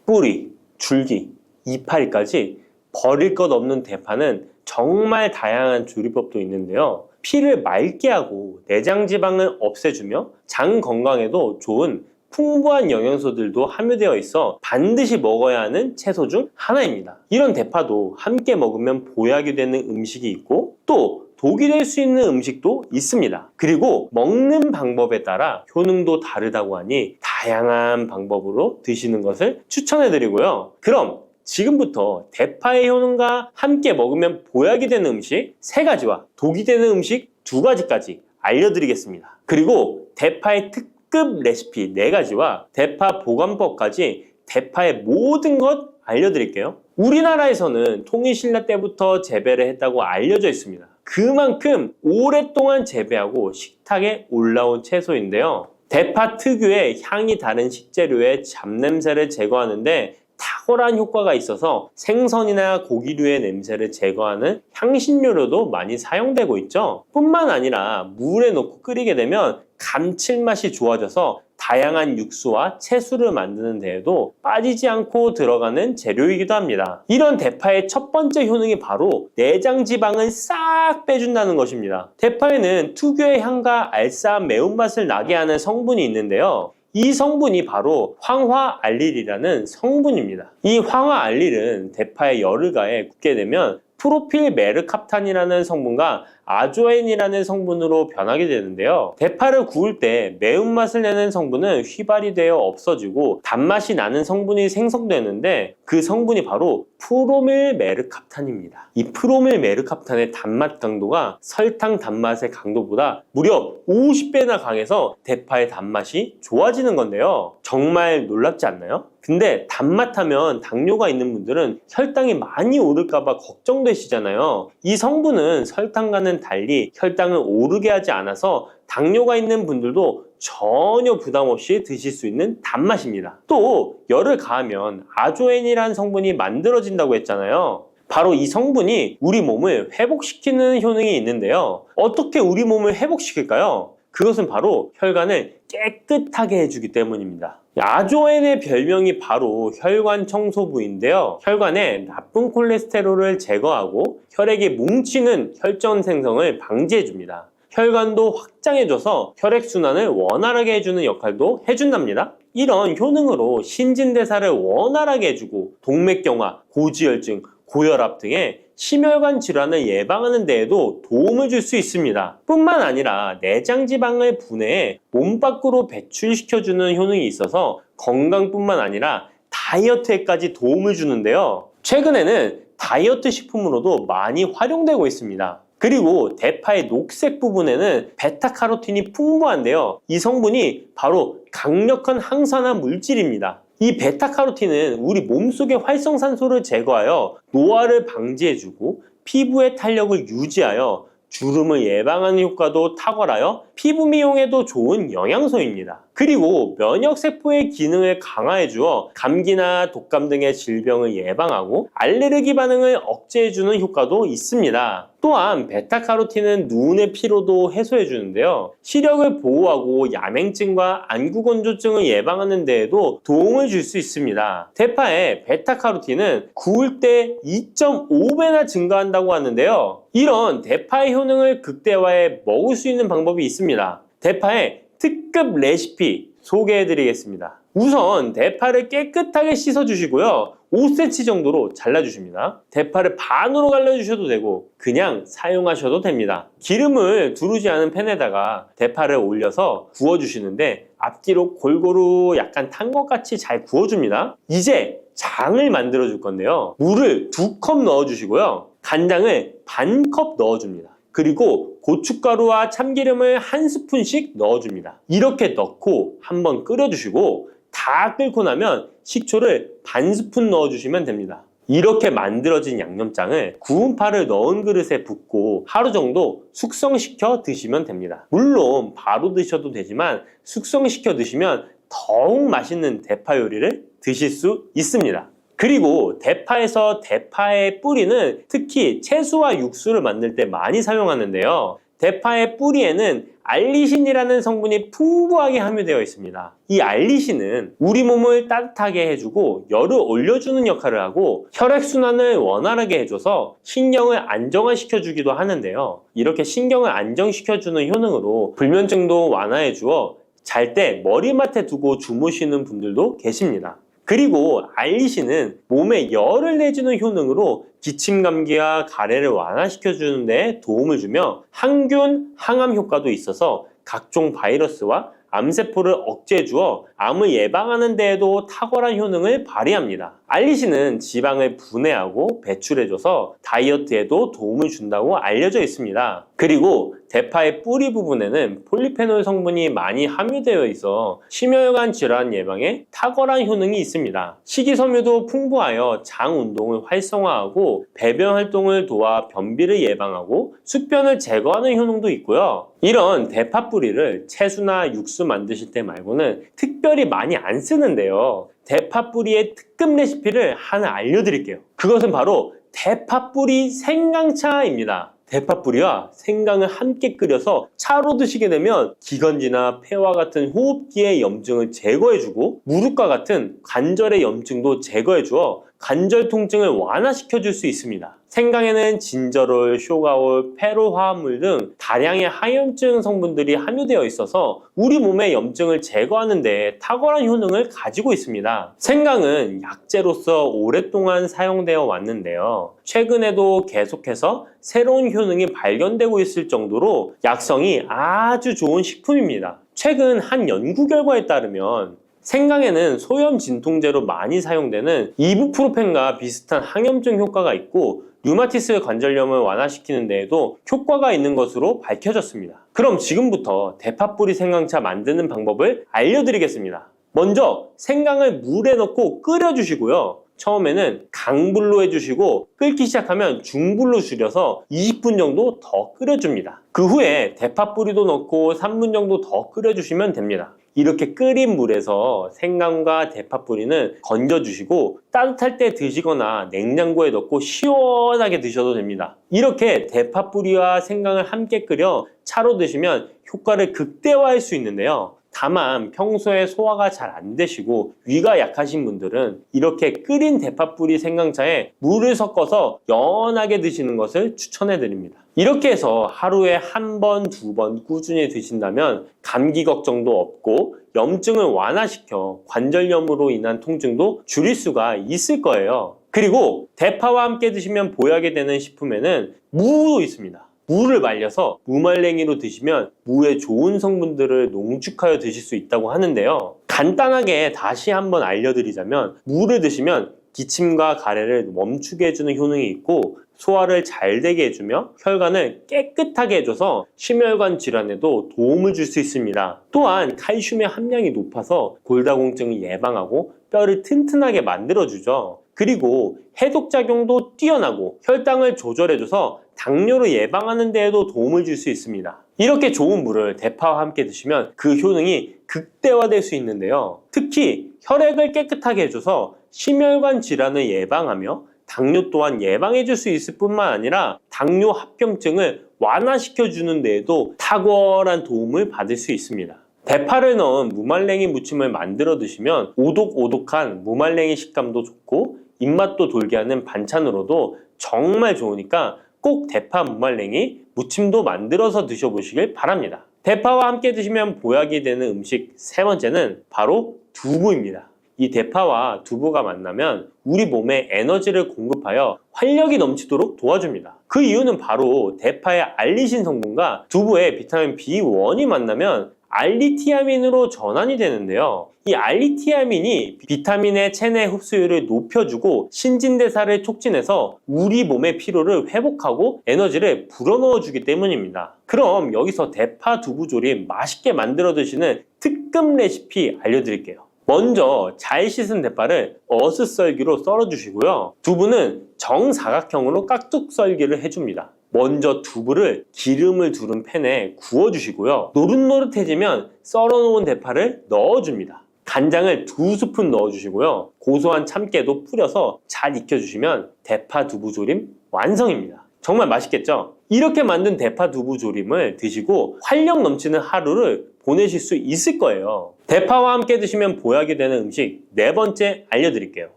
뿌리, 줄기, 이파리까지 버릴 것 없는 대파는 정말 다양한 조리법도 있는데요. 피를 맑게 하고 내장 지방을 없애주며 장 건강에도 좋은 풍부한 영양소들도 함유되어 있어 반드시 먹어야 하는 채소 중 하나입니다. 이런 대파도 함께 먹으면 보약이 되는 음식이 있고 또 독이 될 수 있는 음식도 있습니다. 그리고 먹는 방법에 따라 효능도 다르다고 하니 다양한 방법으로 드시는 것을 추천해 드리고요. 그럼 지금부터 대파의 효능과 함께 먹으면 보약이 되는 음식 3가지와 독이 되는 음식 2가지까지 알려드리겠습니다. 그리고 대파의 특급 레시피 4가지와 대파 보관법까지 대파의 모든 것 알려드릴게요. 우리나라에서는 통일신라 때부터 재배를 했다고 알려져 있습니다. 그만큼 오랫동안 재배하고 식탁에 올라온 채소인데요. 대파 특유의 향이 다른 식재료의 잡냄새를 제거하는데 탁월한 효과가 있어서 생선이나 고기류의 냄새를 제거하는 향신료로도 많이 사용되고 있죠. 뿐만 아니라 물에 넣고 끓이게 되면 감칠맛이 좋아져서 다양한 육수와 채소를 만드는 데에도 빠지지 않고 들어가는 재료이기도 합니다. 이런 대파의 첫 번째 효능이 바로 내장 지방을 싹 빼준다는 것입니다. 대파에는 특유의 향과 알싸한 매운맛을 나게 하는 성분이 있는데요. 이 성분이 바로 황화알릴이라는 성분입니다. 이 황화알릴은 대파에 열을 가해 굽게 되면 프로필메르캅탄이라는 성분과 아조엔이라는 성분으로 변하게 되는데요. 대파를 구울 때 매운맛을 내는 성분은 휘발이 되어 없어지고 단맛이 나는 성분이 생성되는데 그 성분이 바로 프로밀메르캅탄입니다. 이 프로밀메르캅탄의 단맛 강도가 설탕 단맛의 강도보다 무려 50배나 강해서 대파의 단맛이 좋아지는 건데요. 정말 놀랍지 않나요? 근데 단맛 하면 당뇨가 있는 분들은 혈당이 많이 오를까봐 걱정되시잖아요. 이 성분은 설탕과는 달리 혈당을 오르게 하지 않아서 당뇨가 있는 분들도 전혀 부담 없이 드실 수 있는 단맛입니다. 또 열을 가하면 아조엔이라는 성분이 만들어진다고 했잖아요. 바로 이 성분이 우리 몸을 회복시키는 효능이 있는데요. 어떻게 우리 몸을 회복시킬까요? 그것은 바로 혈관을 깨끗하게 해주기 때문입니다. 아조엔의 별명이 바로 혈관 청소부인데요. 혈관에 나쁜 콜레스테롤을 제거하고 혈액이 뭉치는 혈전 생성을 방지해줍니다. 혈관도 확장해줘서 혈액순환을 원활하게 해주는 역할도 해준답니다. 이런 효능으로 신진대사를 원활하게 해주고 동맥경화, 고지혈증, 고혈압 등의 심혈관 질환을 예방하는 데에도 도움을 줄 수 있습니다. 뿐만 아니라 내장지방을 분해해 몸 밖으로 배출시켜주는 효능이 있어서 건강뿐만 아니라 다이어트에까지 도움을 주는데요. 최근에는 다이어트 식품으로도 많이 활용되고 있습니다. 그리고 대파의 녹색 부분에는 베타카로틴이 풍부한데요. 이 성분이 바로 강력한 항산화 물질입니다. 이 베타카로틴은 우리 몸속의 활성산소를 제거하여 노화를 방지해주고 피부의 탄력을 유지하여 주름을 예방하는 효과도 탁월하여 피부 미용에도 좋은 영양소입니다. 그리고 면역세포의 기능을 강화해주어 감기나 독감 등의 질병을 예방하고 알레르기 반응을 억제해주는 효과도 있습니다. 또한 베타카로틴은 눈의 피로도 해소해주는데요. 시력을 보호하고 야맹증과 안구건조증을 예방하는 데에도 도움을 줄 수 있습니다. 대파의 베타카로틴은 구울 때 2.5배나 증가한다고 하는데요. 이런 대파의 효능을 극대화해 먹을 수 있는 방법이 있습니다. 대파의 특급 레시피 소개해드리겠습니다. 우선 대파를 깨끗하게 씻어주시고요. 5cm 정도로 잘라주십니다. 대파를 반으로 갈라주셔도 되고 그냥 사용하셔도 됩니다. 기름을 두르지 않은 팬에다가 대파를 올려서 구워주시는데 앞뒤로 골고루 약간 탄 것 같이 잘 구워줍니다. 이제 장을 만들어 줄 건데요. 물을 2컵 넣어주시고요. 간장을 반컵 넣어줍니다. 그리고 고춧가루와 참기름을 1스푼씩 넣어줍니다. 이렇게 넣고 한번 끓여주시고 다 끓고 나면 식초를 반스푼 넣어주시면 됩니다. 이렇게 만들어진 양념장을 구운 파를 넣은 그릇에 붓고 하루 정도 숙성시켜 드시면 됩니다. 물론 바로 드셔도 되지만 숙성시켜 드시면 더욱 맛있는 대파 요리를 드실 수 있습니다. 그리고 대파에서 대파의 뿌리는 특히 채소와 육수를 만들 때 많이 사용하는데요. 대파의 뿌리에는 알리신이라는 성분이 풍부하게 함유되어 있습니다. 이 알리신은 우리 몸을 따뜻하게 해주고 열을 올려주는 역할을 하고 혈액순환을 원활하게 해줘서 신경을 안정화시켜주기도 하는데요. 이렇게 신경을 안정시켜주는 효능으로 불면증도 완화해주어 잘 때 머리맡에 두고 주무시는 분들도 계십니다. 그리고 알리신은 몸에 열을 내주는 효능으로 기침 감기와 가래를 완화시켜주는 데 도움을 주며 항균, 항암 효과도 있어서 각종 바이러스와 암세포를 억제해주어 암을 예방하는 데에도 탁월한 효능을 발휘합니다. 알리신은 지방을 분해하고 배출해줘서 다이어트에도 도움을 준다고 알려져 있습니다. 그리고 대파의 뿌리 부분에는 폴리페놀 성분이 많이 함유되어 있어 심혈관 질환 예방에 탁월한 효능이 있습니다. 식이섬유도 풍부하여 장 운동을 활성화하고 배변 활동을 도와 변비를 예방하고 숙변을 제거하는 효능도 있고요. 이런 대파 뿌리를 채소나 육수 만드실 때 말고는 특별히 많이 안 쓰는데요. 대파 뿌리의 특급 레시피를 하나 알려드릴게요. 그것은 바로 대파 뿌리 생강차입니다. 대파뿌리와 생강을 함께 끓여서 차로 드시게 되면 기관지나 폐와 같은 호흡기의 염증을 제거해주고 무릎과 같은 관절의 염증도 제거해주어 관절 통증을 완화시켜 줄 수 있습니다. 생강에는 진저롤, 쇼가올, 페로 화합물 등 다량의 항염증 성분들이 함유되어 있어서 우리 몸의 염증을 제거하는 데 탁월한 효능을 가지고 있습니다. 생강은 약재로서 오랫동안 사용되어 왔는데요. 최근에도 계속해서 새로운 효능이 발견되고 있을 정도로 약성이 아주 좋은 식품입니다. 최근 한 연구 결과에 따르면 생강에는 소염 진통제로 많이 사용되는 이부프로펜과 비슷한 항염증 효과가 있고 류마티스 관절염을 완화시키는 데에도 효과가 있는 것으로 밝혀졌습니다. 그럼 지금부터 대파뿌리 생강차 만드는 방법을 알려드리겠습니다. 먼저 생강을 물에 넣고 끓여주시고요. 처음에는 강불로 해주시고 끓기 시작하면 중불로 줄여서 20분 정도 더 끓여줍니다. 그 후에 대파뿌리도 넣고 3분 정도 더 끓여주시면 됩니다. 이렇게 끓인 물에서 생강과 대파뿌리는 건져주시고 따뜻할 때 드시거나 냉장고에 넣고 시원하게 드셔도 됩니다. 이렇게 대파뿌리와 생강을 함께 끓여 차로 드시면 효과를 극대화할 수 있는데요. 다만 평소에 소화가 잘 안 되시고 위가 약하신 분들은 이렇게 끓인 대파뿌리 생강차에 물을 섞어서 연하게 드시는 것을 추천해 드립니다. 이렇게 해서 하루에 한 번, 두 번 꾸준히 드신다면 감기 걱정도 없고 염증을 완화시켜 관절염으로 인한 통증도 줄일 수가 있을 거예요. 그리고 대파와 함께 드시면 보약이 되는 식품에는 무도 있습니다. 무를 말려서 무말랭이로 드시면 무의 좋은 성분들을 농축하여 드실 수 있다고 하는데요. 간단하게 다시 한번 알려드리자면 무를 드시면 기침과 가래를 멈추게 해주는 효능이 있고 소화를 잘 되게 해주며 혈관을 깨끗하게 해줘서 심혈관 질환에도 도움을 줄 수 있습니다. 또한 칼슘의 함량이 높아서 골다공증을 예방하고 뼈를 튼튼하게 만들어주죠. 그리고 해독작용도 뛰어나고 혈당을 조절해줘서 당뇨를 예방하는 데에도 도움을 줄 수 있습니다. 이렇게 좋은 물을 대파와 함께 드시면 그 효능이 극대화될 수 있는데요. 특히 혈액을 깨끗하게 해줘서 심혈관 질환을 예방하며 당뇨 또한 예방해 줄 수 있을 뿐만 아니라 당뇨 합병증을 완화시켜 주는 데에도 탁월한 도움을 받을 수 있습니다. 대파를 넣은 무말랭이 무침을 만들어 드시면 오독오독한 무말랭이 식감도 좋고 입맛도 돌게 하는 반찬으로도 정말 좋으니까 꼭 대파 무말랭이 무침도 만들어서 드셔보시길 바랍니다. 대파와 함께 드시면 보약이 되는 음식 세 번째는 바로 두부입니다. 이 대파와 두부가 만나면 우리 몸에 에너지를 공급하여 활력이 넘치도록 도와줍니다. 그 이유는 바로 대파의 알리신 성분과 두부의 비타민 B1이 만나면 알리티아민으로 전환이 되는데요. 이 알리티아민이 비타민의 체내 흡수율을 높여주고 신진대사를 촉진해서 우리 몸의 피로를 회복하고 에너지를 불어넣어 주기 때문입니다. 그럼 여기서 대파 두부조림 맛있게 만들어 드시는 특급 레시피 알려드릴게요. 먼저 잘 씻은 대파를 어슷썰기로 썰어 주시고요. 두부는 정사각형으로 깍둑 썰기를 해줍니다. 먼저 두부를 기름을 두른 팬에 구워주시고요. 노릇노릇해지면 썰어놓은 대파를 넣어줍니다. 간장을 2스푼 넣어주시고요. 고소한 참깨도 뿌려서 잘 익혀주시면 대파 두부조림 완성입니다. 정말 맛있겠죠? 이렇게 만든 대파 두부조림을 드시고 활력 넘치는 하루를 보내실 수 있을 거예요. 대파와 함께 드시면 보약이 되는 음식 네 번째 알려드릴게요.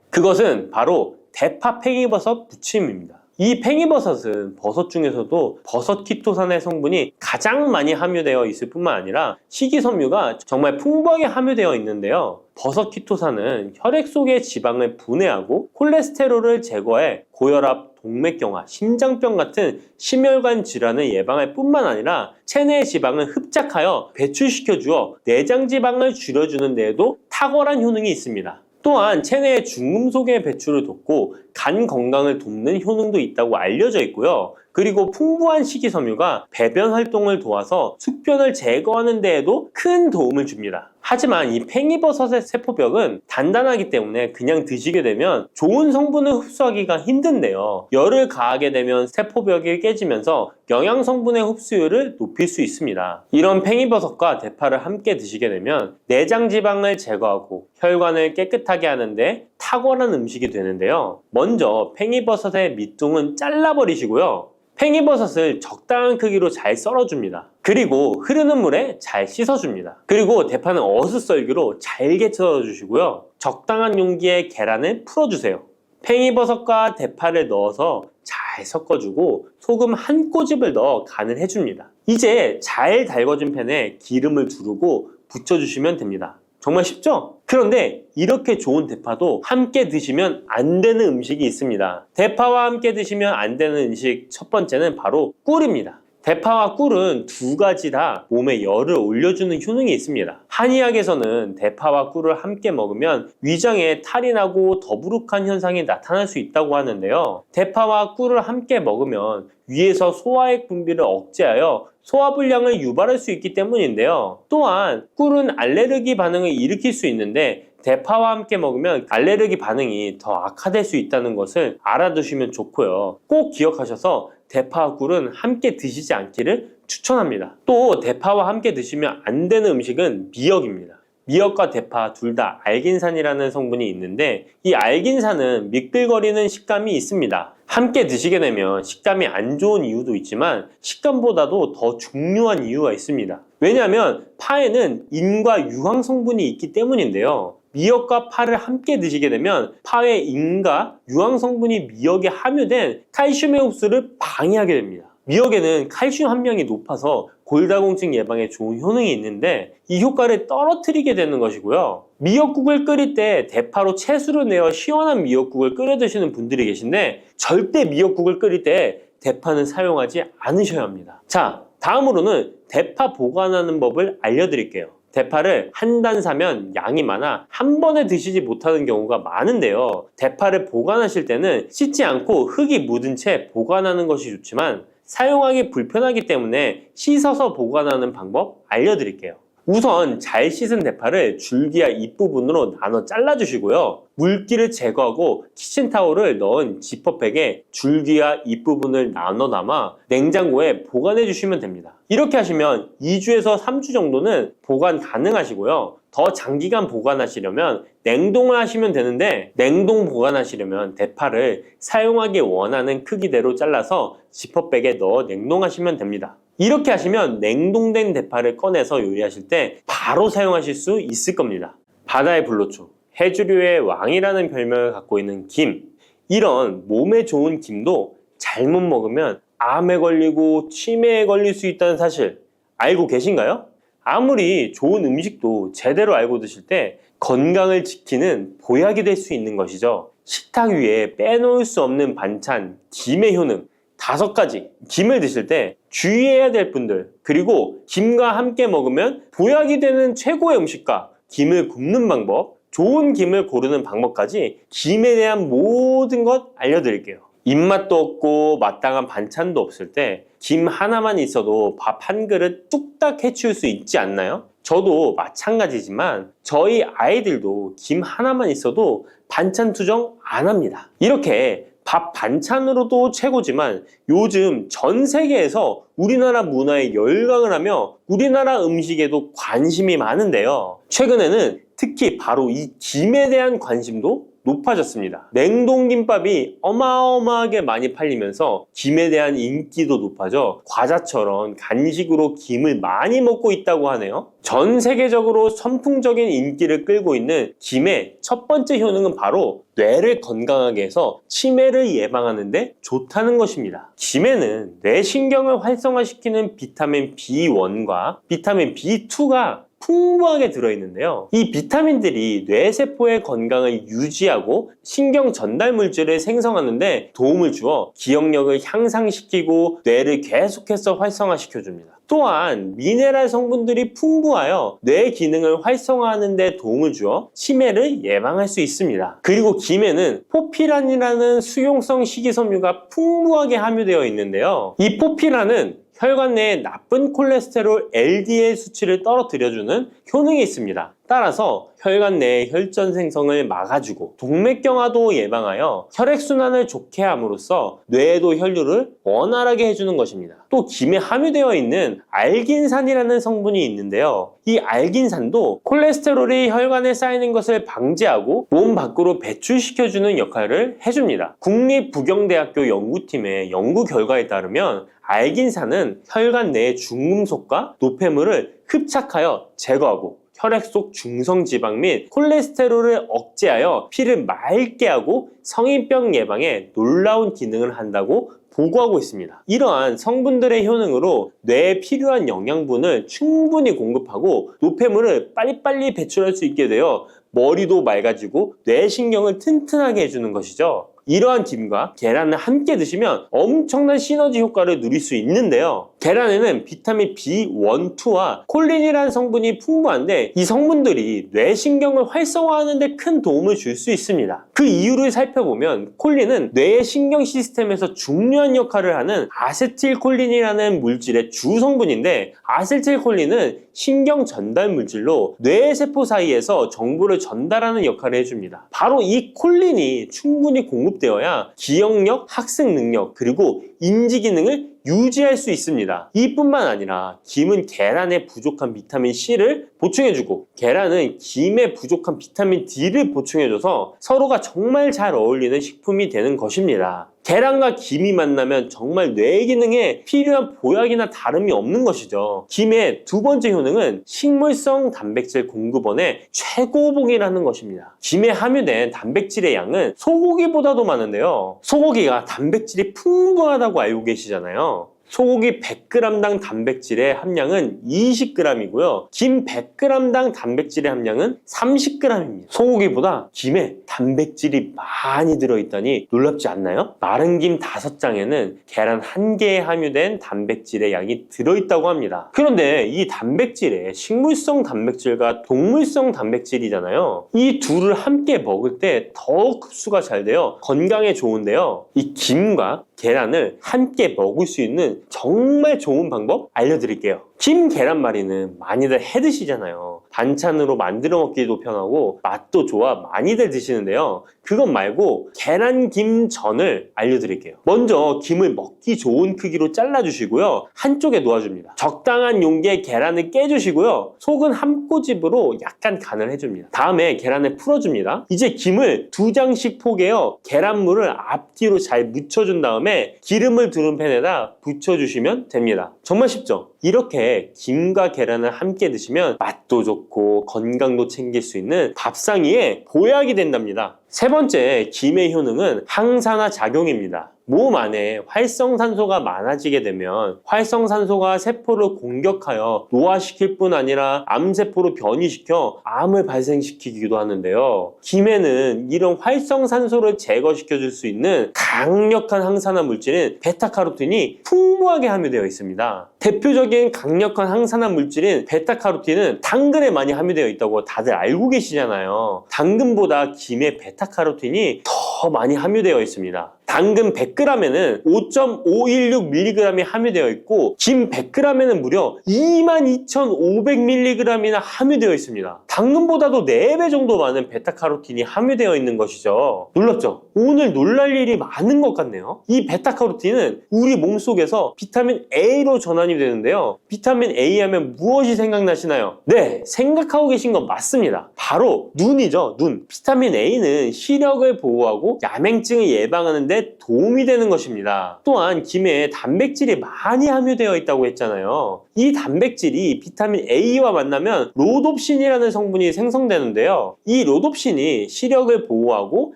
그것은 바로 대파 팽이버섯 부침입니다. 이 팽이버섯은 버섯 중에서도 버섯 키토산의 성분이 가장 많이 함유되어 있을 뿐만 아니라 식이섬유가 정말 풍부하게 함유되어 있는데요. 버섯 키토산은 혈액 속의 지방을 분해하고 콜레스테롤을 제거해 고혈압, 동맥경화, 심장병 같은 심혈관 질환을 예방할 뿐만 아니라 체내 지방을 흡착하여 배출시켜 주어 내장 지방을 줄여주는 데에도 탁월한 효능이 있습니다. 또한 체내의 중금속의 배출을 돕고 간 건강을 돕는 효능도 있다고 알려져 있고요. 그리고 풍부한 식이섬유가 배변 활동을 도와서 숙변을 제거하는 데에도 큰 도움을 줍니다. 하지만 이 팽이버섯의 세포벽은 단단하기 때문에 그냥 드시게 되면 좋은 성분을 흡수하기가 힘든데요. 열을 가하게 되면 세포벽이 깨지면서 영양 성분의 흡수율을 높일 수 있습니다. 이런 팽이버섯과 대파를 함께 드시게 되면 내장 지방을 제거하고 혈관을 깨끗하게 하는데 탁월한 음식이 되는데요. 먼저 팽이버섯의 밑둥은 잘라버리시고요. 팽이버섯을 적당한 크기로 잘 썰어줍니다. 그리고 흐르는 물에 잘 씻어줍니다. 그리고 대파는 어슷썰기로 잘게 썰어주시고요. 적당한 용기에 계란을 풀어주세요. 팽이버섯과 대파를 넣어서 잘 섞어주고 소금 한 꼬집을 넣어 간을 해줍니다. 이제 잘 달궈진 팬에 기름을 두르고 붙여주시면 됩니다. 정말 쉽죠? 그런데 이렇게 좋은 대파도 함께 드시면 안 되는 음식이 있습니다. 대파와 함께 드시면 안 되는 음식 첫 번째는 바로 꿀입니다. 대파와 꿀은 두 가지 다 몸에 열을 올려주는 효능이 있습니다. 한의학에서는 대파와 꿀을 함께 먹으면 위장에 탈이 나고 더부룩한 현상이 나타날 수 있다고 하는데요. 대파와 꿀을 함께 먹으면 위에서 소화액 분비를 억제하여 소화불량을 유발할 수 있기 때문인데요. 또한 꿀은 알레르기 반응을 일으킬 수 있는데 대파와 함께 먹으면 알레르기 반응이 더 악화될 수 있다는 것을 알아두시면 좋고요. 꼭 기억하셔서 대파와 꿀은 함께 드시지 않기를 추천합니다. 또 대파와 함께 드시면 안 되는 음식은 미역입니다. 미역과 대파 둘 다 알긴산이라는 성분이 있는데 이 알긴산은 미끌거리는 식감이 있습니다. 함께 드시게 되면 식감이 안 좋은 이유도 있지만 식감보다도 더 중요한 이유가 있습니다. 왜냐하면 파에는 인과 유황 성분이 있기 때문인데요. 미역과 파를 함께 드시게 되면 파의 인과 유황 성분이 미역에 함유된 칼슘의 흡수를 방해하게 됩니다. 미역에는 칼슘 함량이 높아서 골다공증 예방에 좋은 효능이 있는데 이 효과를 떨어뜨리게 되는 것이고요. 미역국을 끓일 때 대파로 채수를 내어 시원한 미역국을 끓여 드시는 분들이 계신데 절대 미역국을 끓일 때 대파는 사용하지 않으셔야 합니다. 자, 다음으로는 대파 보관하는 법을 알려드릴게요. 대파를 한 단 사면 양이 많아 한 번에 드시지 못하는 경우가 많은데요. 대파를 보관하실 때는 씻지 않고 흙이 묻은 채 보관하는 것이 좋지만 사용하기 불편하기 때문에 씻어서 보관하는 방법 알려드릴게요. 우선 잘 씻은 대파를 줄기와 잎부분으로 나눠 잘라주시고요. 물기를 제거하고 키친타올을 넣은 지퍼백에 줄기와 잎부분을 나눠 담아 냉장고에 보관해 주시면 됩니다. 이렇게 하시면 2주에서 3주 정도는 보관 가능하시고요. 더 장기간 보관하시려면 냉동을 하시면 되는데 냉동 보관하시려면 대파를 사용하기 원하는 크기대로 잘라서 지퍼백에 넣어 냉동하시면 됩니다. 이렇게 하시면 냉동된 대파를 꺼내서 요리하실 때 바로 사용하실 수 있을 겁니다. 바다의 불로초, 해조류의 왕이라는 별명을 갖고 있는 김. 이런 몸에 좋은 김도 잘못 먹으면 암에 걸리고 치매에 걸릴 수 있다는 사실 알고 계신가요? 아무리 좋은 음식도 제대로 알고 드실 때 건강을 지키는 보약이 될 수 있는 것이죠. 식탁 위에 빼놓을 수 없는 반찬, 김의 효능 5가지. 김을 드실 때 주의해야 될 분들, 그리고 김과 함께 먹으면 보약이 되는 최고의 음식과 김을 굽는 방법, 좋은 김을 고르는 방법까지 김에 대한 모든 것 알려드릴게요. 입맛도 없고 마땅한 반찬도 없을 때 김 하나만 있어도 밥 한 그릇 뚝딱 해치울 수 있지 않나요? 저도 마찬가지지만 저희 아이들도 김 하나만 있어도 반찬 투정 안 합니다. 이렇게 밥 반찬으로도 최고지만 요즘 전 세계에서 우리나라 문화에 열광을 하며 우리나라 음식에도 관심이 많은데요. 최근에는 특히 바로 이 김에 대한 관심도 높아졌습니다. 냉동김밥이 어마어마하게 많이 팔리면서 김에 대한 인기도 높아져 과자처럼 간식으로 김을 많이 먹고 있다고 하네요. 전 세계적으로 선풍적인 인기를 끌고 있는 김의 첫 번째 효능은 바로 뇌를 건강하게 해서 치매를 예방하는 데 좋다는 것입니다. 김에는 뇌신경을 활성화시키는 비타민 B1과 비타민 B2가 풍부하게 들어있는데요. 이 비타민들이 뇌세포의 건강을 유지하고 신경 전달 물질을 생성하는 데 도움을 주어 기억력을 향상시키고 뇌를 계속해서 활성화시켜줍니다. 또한 미네랄 성분들이 풍부하여 뇌 기능을 활성화하는 데 도움을 주어 치매를 예방할 수 있습니다. 그리고 김에는 포피란이라는 수용성 식이섬유가 풍부하게 함유되어 있는데요. 이 포피란은 혈관 내에 나쁜 콜레스테롤 LDL 수치를 떨어뜨려주는 효능이 있습니다. 따라서 혈관 내의 혈전 생성을 막아주고 동맥경화도 예방하여 혈액순환을 좋게 함으로써 뇌에도 혈류를 원활하게 해주는 것입니다. 또 김에 함유되어 있는 알긴산이라는 성분이 있는데요. 이 알긴산도 콜레스테롤이 혈관에 쌓이는 것을 방지하고 몸 밖으로 배출시켜주는 역할을 해줍니다. 국립부경대학교 연구팀의 연구 결과에 따르면 알긴산은 혈관 내의 중금속과 노폐물을 흡착하여 제거하고 혈액 속 중성지방 및 콜레스테롤을 억제하여 피를 맑게 하고 성인병 예방에 놀라운 기능을 한다고 보고하고 있습니다. 이러한 성분들의 효능으로 뇌에 필요한 영양분을 충분히 공급하고 노폐물을 빨리빨리 배출할 수 있게 되어 머리도 맑아지고 뇌신경을 튼튼하게 해주는 것이죠. 이러한 김과 계란을 함께 드시면 엄청난 시너지 효과를 누릴 수 있는데요. 계란에는 비타민 B1, 2와 콜린이라는 성분이 풍부한데 이 성분들이 뇌신경을 활성화하는 데 큰 도움을 줄 수 있습니다. 그 이유를 살펴보면 콜린은 뇌의 신경 시스템에서 중요한 역할을 하는 아세틸콜린이라는 물질의 주 성분인데 아세틸콜린은 신경 전달 물질로 뇌의 세포 사이에서 정보를 전달하는 역할을 해줍니다. 바로 이 콜린이 충분히 공급되어야 기억력, 학습 능력, 그리고 인지 기능을 유지할 수 있습니다. 이뿐만 아니라 김은 계란에 부족한 비타민 C를 보충해주고 계란은 김에 부족한 비타민 D를 보충해줘서 서로가 정말 잘 어울리는 식품이 되는 것입니다. 계란과 김이 만나면 정말 뇌 기능에 필요한 보약이나 다름이 없는 것이죠. 김의 두 번째 효능은 식물성 단백질 공급원의 최고봉이라는 것입니다. 김에 함유된 단백질의 양은 소고기보다도 많은데요. 소고기가 단백질이 풍부하다고 알고 계시잖아요. 소고기 100g당 단백질의 함량은 20g이고요. 김 100g당 단백질의 함량은 30g입니다. 소고기보다 김에 단백질이 많이 들어있다니 놀랍지 않나요? 마른 김 5장에는 계란 1개에 함유된 단백질의 양이 들어있다고 합니다. 그런데 이 단백질에 식물성 단백질과 동물성 단백질이잖아요. 이 둘을 함께 먹을 때 더욱 흡수가 잘 되어 건강에 좋은데요. 이 김과 계란을 함께 먹을 수 있는 정말 좋은 방법 알려드릴게요. 김 계란말이는 많이들 해 드시잖아요. 반찬으로 만들어 먹기도 편하고 맛도 좋아 많이들 드시는데요. 그것 말고 계란김전을 알려드릴게요. 먼저 김을 먹기 좋은 크기로 잘라주시고요. 한쪽에 놓아줍니다. 적당한 용기에 계란을 깨주시고요. 속은 한 꼬집으로 약간 간을 해줍니다. 다음에 계란을 풀어줍니다. 이제 김을 2장씩 포개어 계란물을 앞뒤로 잘 묻혀준 다음에 기름을 두른 팬에다 부쳐주시면 됩니다. 정말 쉽죠? 이렇게 김과 계란을 함께 드시면 맛도 좋고 건강도 챙길 수 있는 밥상 위에 보약이 된답니다. 세 번째, 김의 효능은 항산화 작용입니다. 몸 안에 활성산소가 많아지게 되면 활성산소가 세포를 공격하여 노화시킬 뿐 아니라 암세포로 변이시켜 암을 발생시키기도 하는데요. 김에는 이런 활성산소를 제거시켜 줄 수 있는 강력한 항산화 물질인 베타카로틴이 풍부하게 함유되어 있습니다. 대표적인 강력한 항산화 물질인 베타카로틴은 당근에 많이 함유되어 있다고 다들 알고 계시잖아요. 당근보다 김에 베타카로틴이 더 많이 함유되어 있습니다. 당근 100g에는 5.516mg이 함유되어 있고 김 100g에는 무려 22,500mg이나 함유되어 있습니다. 당근보다도 4배 정도 많은 베타카로틴이 함유되어 있는 것이죠. 놀랍죠? 오늘 놀랄 일이 많은 것 같네요. 이 베타카로틴은 우리 몸속에서 비타민 A로 전환이 되는데요. 비타민 A 하면 무엇이 생각나시나요? 네, 생각하고 계신 건 맞습니다. 바로 눈이죠, 눈. 비타민 A는 시력을 보호하고 야맹증을 예방하는 데 도움이 되는 것입니다. 또한 김에 단백질이 많이 함유되어 있다고 했잖아요. 이 단백질이 비타민 A와 만나면 로놉신이라는 성분이 생성되는데요. 이 로놉신이 시력을 보호하고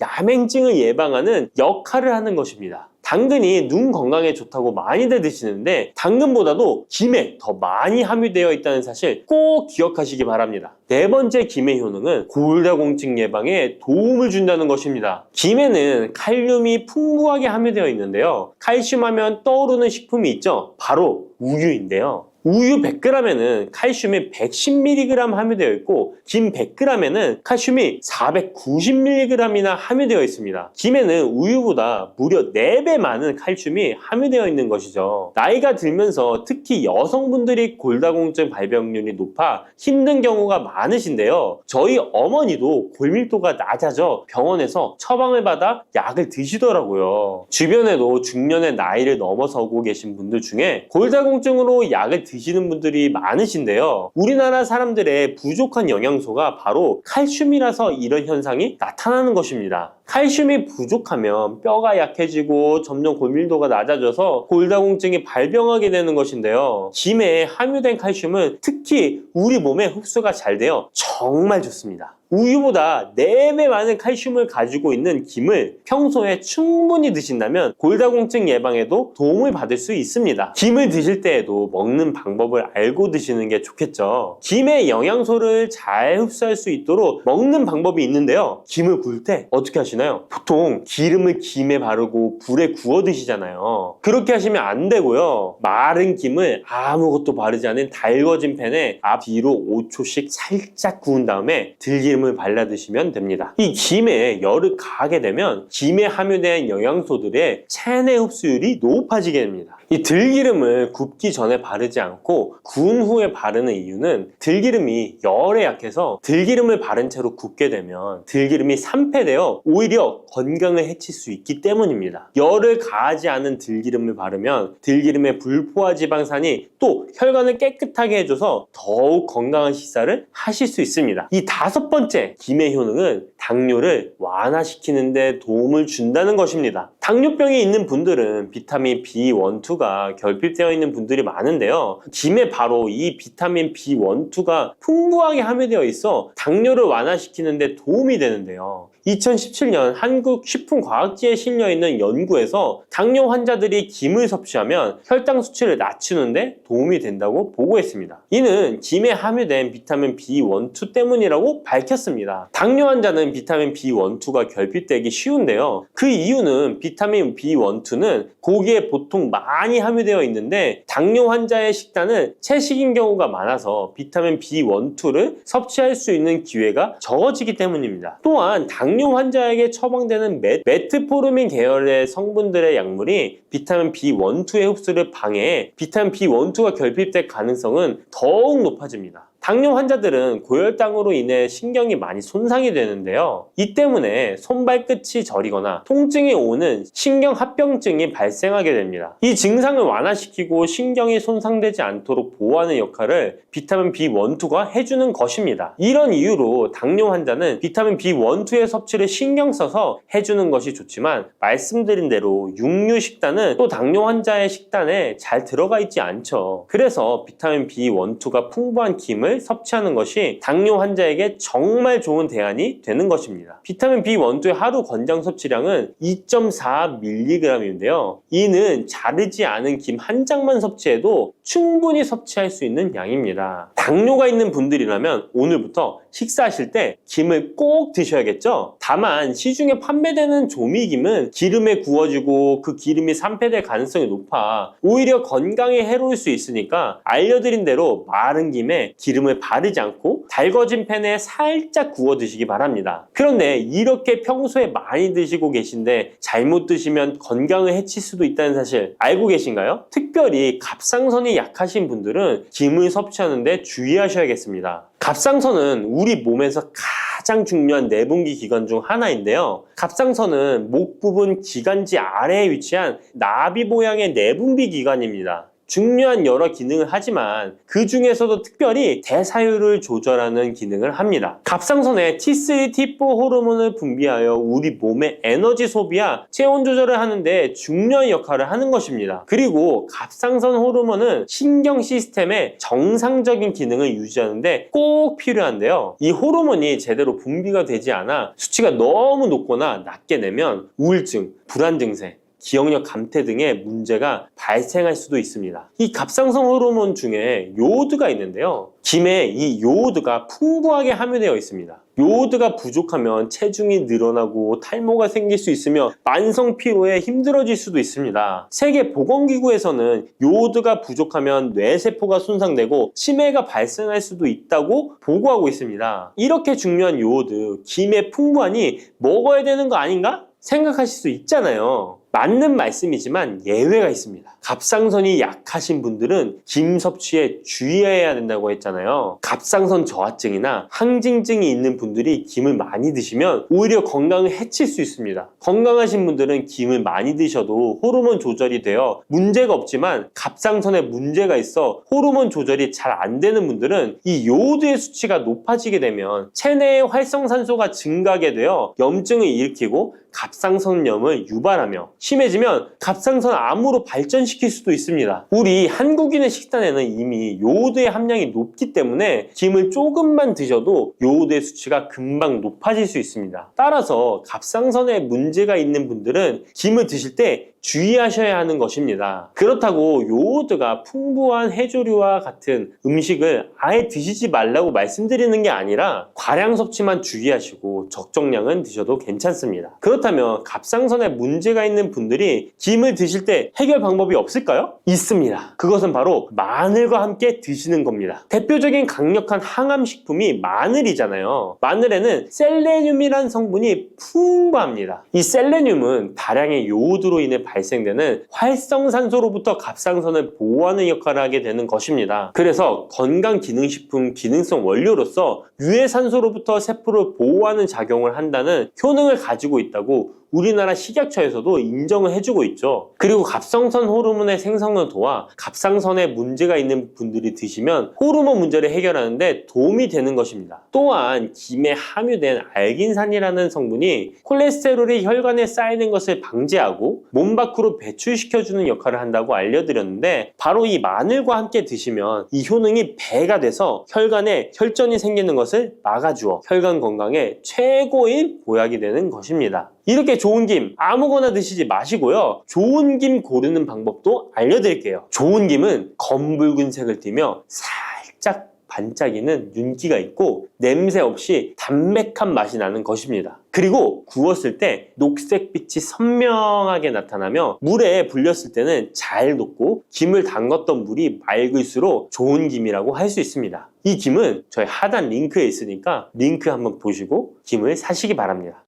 야맹증을 예방하는 역할을 하는 것입니다. 당근이 눈 건강에 좋다고 많이들 드시는데 당근보다도 김에 더 많이 함유되어 있다는 사실 꼭 기억하시기 바랍니다. 네 번째 김의 효능은 골다공증 예방에 도움을 준다는 것입니다. 김에는 칼륨이 풍부하게 함유되어 있는데요. 칼슘 하면 떠오르는 식품이 있죠. 바로 우유인데요. 우유 100g에는 칼슘이 110mg 함유되어 있고 김 100g에는 칼슘이 490mg이나 함유되어 있습니다. 김에는 우유보다 무려 4배 많은 칼슘이 함유되어 있는 것이죠. 나이가 들면서 특히 여성분들이 골다공증 발병률이 높아 힘든 경우가 많으신데요. 저희 어머니도 골밀도가 낮아져 병원에서 처방을 받아 약을 드시더라고요. 주변에도 중년의 나이를 넘어서고 계신 분들 중에 골다공증으로 약을 드시는 분들이 많으신데요. 우리나라 사람들의 부족한 영양소가 바로 칼슘이라서 이런 현상이 나타나는 것입니다. 칼슘이 부족하면 뼈가 약해지고 점점 골밀도가 낮아져서 골다공증이 발병하게 되는 것인데요. 김에 함유된 칼슘은 특히 우리 몸에 흡수가 잘 되어 정말 좋습니다. 우유보다 4배 많은 칼슘을 가지고 있는 김을 평소에 충분히 드신다면 골다공증 예방에도 도움을 받을 수 있습니다. 김을 드실 때에도 먹는 방법을 알고 드시는 게 좋겠죠. 김의 영양소를 잘 흡수할 수 있도록 먹는 방법이 있는데요. 김을 구울 때 어떻게 하시나요? 보통 기름을 김에 바르고 불에 구워 드시잖아요. 그렇게 하시면 안 되고요. 마른 김을 아무것도 바르지 않은 달궈진 팬에 앞뒤로 5초씩 살짝 구운 다음에 들기름을 발라 드시면 됩니다. 이 김에 열을 가하게 되면 김에 함유된 영양소들의 체내 흡수율이 높아지게 됩니다. 이 들기름을 굽기 전에 바르지 않고 구운 후에 바르는 이유는 들기름이 열에 약해서 들기름을 바른 채로 굽게 되면 들기름이 산패되어 오히려 건강을 해칠 수 있기 때문입니다. 열을 가하지 않은 들기름을 바르면 들기름의 불포화 지방산이 또 혈관을 깨끗하게 해줘서 더욱 건강한 식사를 하실 수 있습니다. 이 5번째 김의 효능은 당뇨를 완화시키는 데 도움을 준다는 것입니다. 당뇨병이 있는 분들은 비타민 B12가 결핍되어 있는 분들이 많은데요. 김에 바로 이 비타민 B12가 풍부하게 함유되어 있어 당뇨를 완화시키는 데 도움이 되는데요. 2017년 한국식품과학지에 실려있는 연구에서 당뇨 환자들이 김을 섭취하면 혈당 수치를 낮추는데 도움이 된다고 보고했습니다. 이는 김에 함유된 비타민 B12 때문이라고 밝혔습니다. 당뇨 환자는 비타민 B12가 결핍되기 쉬운데요. 그 이유는 비타민 B12는 고기에 보통 많이 함유되어 있는데 당뇨 환자의 식단은 채식인 경우가 많아서 비타민 B12를 섭취할 수 있는 기회가 적어지기 때문입니다. 또한 당뇨 환자에게 처방되는 메트포르민 계열의 성분들의 약물이 비타민 B12의 흡수를 방해해 비타민 B12가 결핍될 가능성은 더욱 높아집니다. 당뇨 환자들은 고혈당으로 인해 신경이 많이 손상이 되는데요. 이 때문에 손발끝이 저리거나 통증이 오는 신경합병증이 발생하게 됩니다. 이 증상을 완화시키고 신경이 손상되지 않도록 보호하는 역할을 비타민 B12가 해주는 것입니다. 이런 이유로 당뇨 환자는 비타민 B12의 섭취를 신경 써서 해주는 것이 좋지만 말씀드린 대로 육류 식단은 또 당뇨 환자의 식단에 잘 들어가 있지 않죠. 그래서 비타민 B12가 풍부한 김을 섭취하는 것이 당뇨 환자에게 정말 좋은 대안이 되는 것입니다. 비타민 B12의 하루 권장 섭취량은 2.4mg인데요. 이는 자르지 않은 김 한 장만 섭취해도 충분히 섭취할 수 있는 양입니다. 당뇨가 있는 분들이라면 오늘부터 식사하실 때 김을 꼭 드셔야겠죠? 다만 시중에 판매되는 조미김은 기름에 구워지고 그 기름이 산패될 가능성이 높아 오히려 건강에 해로울 수 있으니까 알려드린 대로 마른 김에 기름을 바르지 않고 달궈진 팬에 살짝 구워 드시기 바랍니다. 그런데 이렇게 평소에 많이 드시고 계신데 잘못 드시면 건강을 해칠 수도 있다는 사실 알고 계신가요? 특별히 갑상선이 약하신 분들은 김을 섭취하는데 주의하셔야겠습니다. 갑상선은 우리 몸에서 가장 중요한 내분비 기관 중 하나인데요. 갑상선은 목 부분 기관지 아래에 위치한 나비 모양의 내분비 기관입니다. 중요한 여러 기능을 하지만 그 중에서도 특별히 대사율을 조절하는 기능을 합니다. 갑상선에 T3, T4 호르몬을 분비하여 우리 몸의 에너지 소비와 체온 조절을 하는데 중요한 역할을 하는 것입니다. 그리고 갑상선 호르몬은 신경 시스템의 정상적인 기능을 유지하는데 꼭 필요한데요. 이 호르몬이 제대로 분비가 되지 않아 수치가 너무 높거나 낮게 되면 우울증, 불안 증세, 기억력 감퇴 등의 문제가 발생할 수도 있습니다. 이 갑상선 호르몬 중에 요오드가 있는데요. 김에 이 요오드가 풍부하게 함유되어 있습니다. 요오드가 부족하면 체중이 늘어나고 탈모가 생길 수 있으며 만성 피로에 힘들어질 수도 있습니다. 세계보건기구에서는 요오드가 부족하면 뇌세포가 손상되고 치매가 발생할 수도 있다고 보고하고 있습니다. 이렇게 중요한 요오드, 김에 풍부하니 먹어야 되는 거 아닌가? 생각하실 수 있잖아요. 맞는 말씀이지만 예외가 있습니다. 갑상선이 약하신 분들은 김 섭취에 주의해야 된다고 했잖아요. 갑상선 저하증이나 항진증이 있는 분들이 김을 많이 드시면 오히려 건강을 해칠 수 있습니다. 건강하신 분들은 김을 많이 드셔도 호르몬 조절이 되어 문제가 없지만 갑상선에 문제가 있어 호르몬 조절이 잘 안 되는 분들은 이 요오드의 수치가 높아지게 되면 체내의 활성산소가 증가하게 되어 염증을 일으키고 갑상선염을 유발하며 심해지면 갑상선 암으로 발전시킬 수도 있습니다. 우리 한국인의 식단에는 이미 요오드의 함량이 높기 때문에 김을 조금만 드셔도 요오드의 수치가 금방 높아질 수 있습니다. 따라서 갑상선에 문제가 있는 분들은 김을 드실 때 주의하셔야 하는 것입니다. 그렇다고 요오드가 풍부한 해조류와 같은 음식을 아예 드시지 말라고 말씀드리는 게 아니라 과량 섭취만 주의하시고 적정량은 드셔도 괜찮습니다. 그렇다면 갑상선에 문제가 있는 분들이 김을 드실 때 해결 방법이 없을까요? 있습니다. 그것은 바로 마늘과 함께 드시는 겁니다. 대표적인 강력한 항암식품이 마늘이잖아요. 마늘에는 셀레늄이라는 성분이 풍부합니다. 이 셀레늄은 다량의 요오드로 인해 발생되는 활성산소로부터 갑상선을 보호하는 역할을 하게 되는 것입니다. 그래서 건강기능식품 기능성 원료로서 유해산소로부터 세포를 보호하는 작용을 한다는 효능을 가지고 있다고 우리나라 식약처에서도 인정을 해주고 있죠. 그리고 갑상선 호르몬의 생성을 도와 갑상선에 문제가 있는 분들이 드시면 호르몬 문제를 해결하는데 도움이 되는 것입니다. 또한 김에 함유된 알긴산이라는 성분이 콜레스테롤이 혈관에 쌓이는 것을 방지하고 몸 밖으로 배출시켜주는 역할을 한다고 알려드렸는데 바로 이 마늘과 함께 드시면 이 효능이 배가 돼서 혈관에 혈전이 생기는 것을 막아주어 혈관 건강에 최고의 보약이 되는 것입니다. 이렇게 좋은 김 아무거나 드시지 마시고요. 좋은 김 고르는 방법도 알려드릴게요. 좋은 김은 검붉은색을 띠며 살짝 반짝이는 윤기가 있고 냄새 없이 담백한 맛이 나는 것입니다. 그리고 구웠을 때 녹색빛이 선명하게 나타나며 물에 불렸을 때는 잘 녹고 김을 담갔던 물이 맑을수록 좋은 김이라고 할 수 있습니다. 이 김은 저희 하단 링크에 있으니까 링크 한번 보시고 김을 사시기 바랍니다.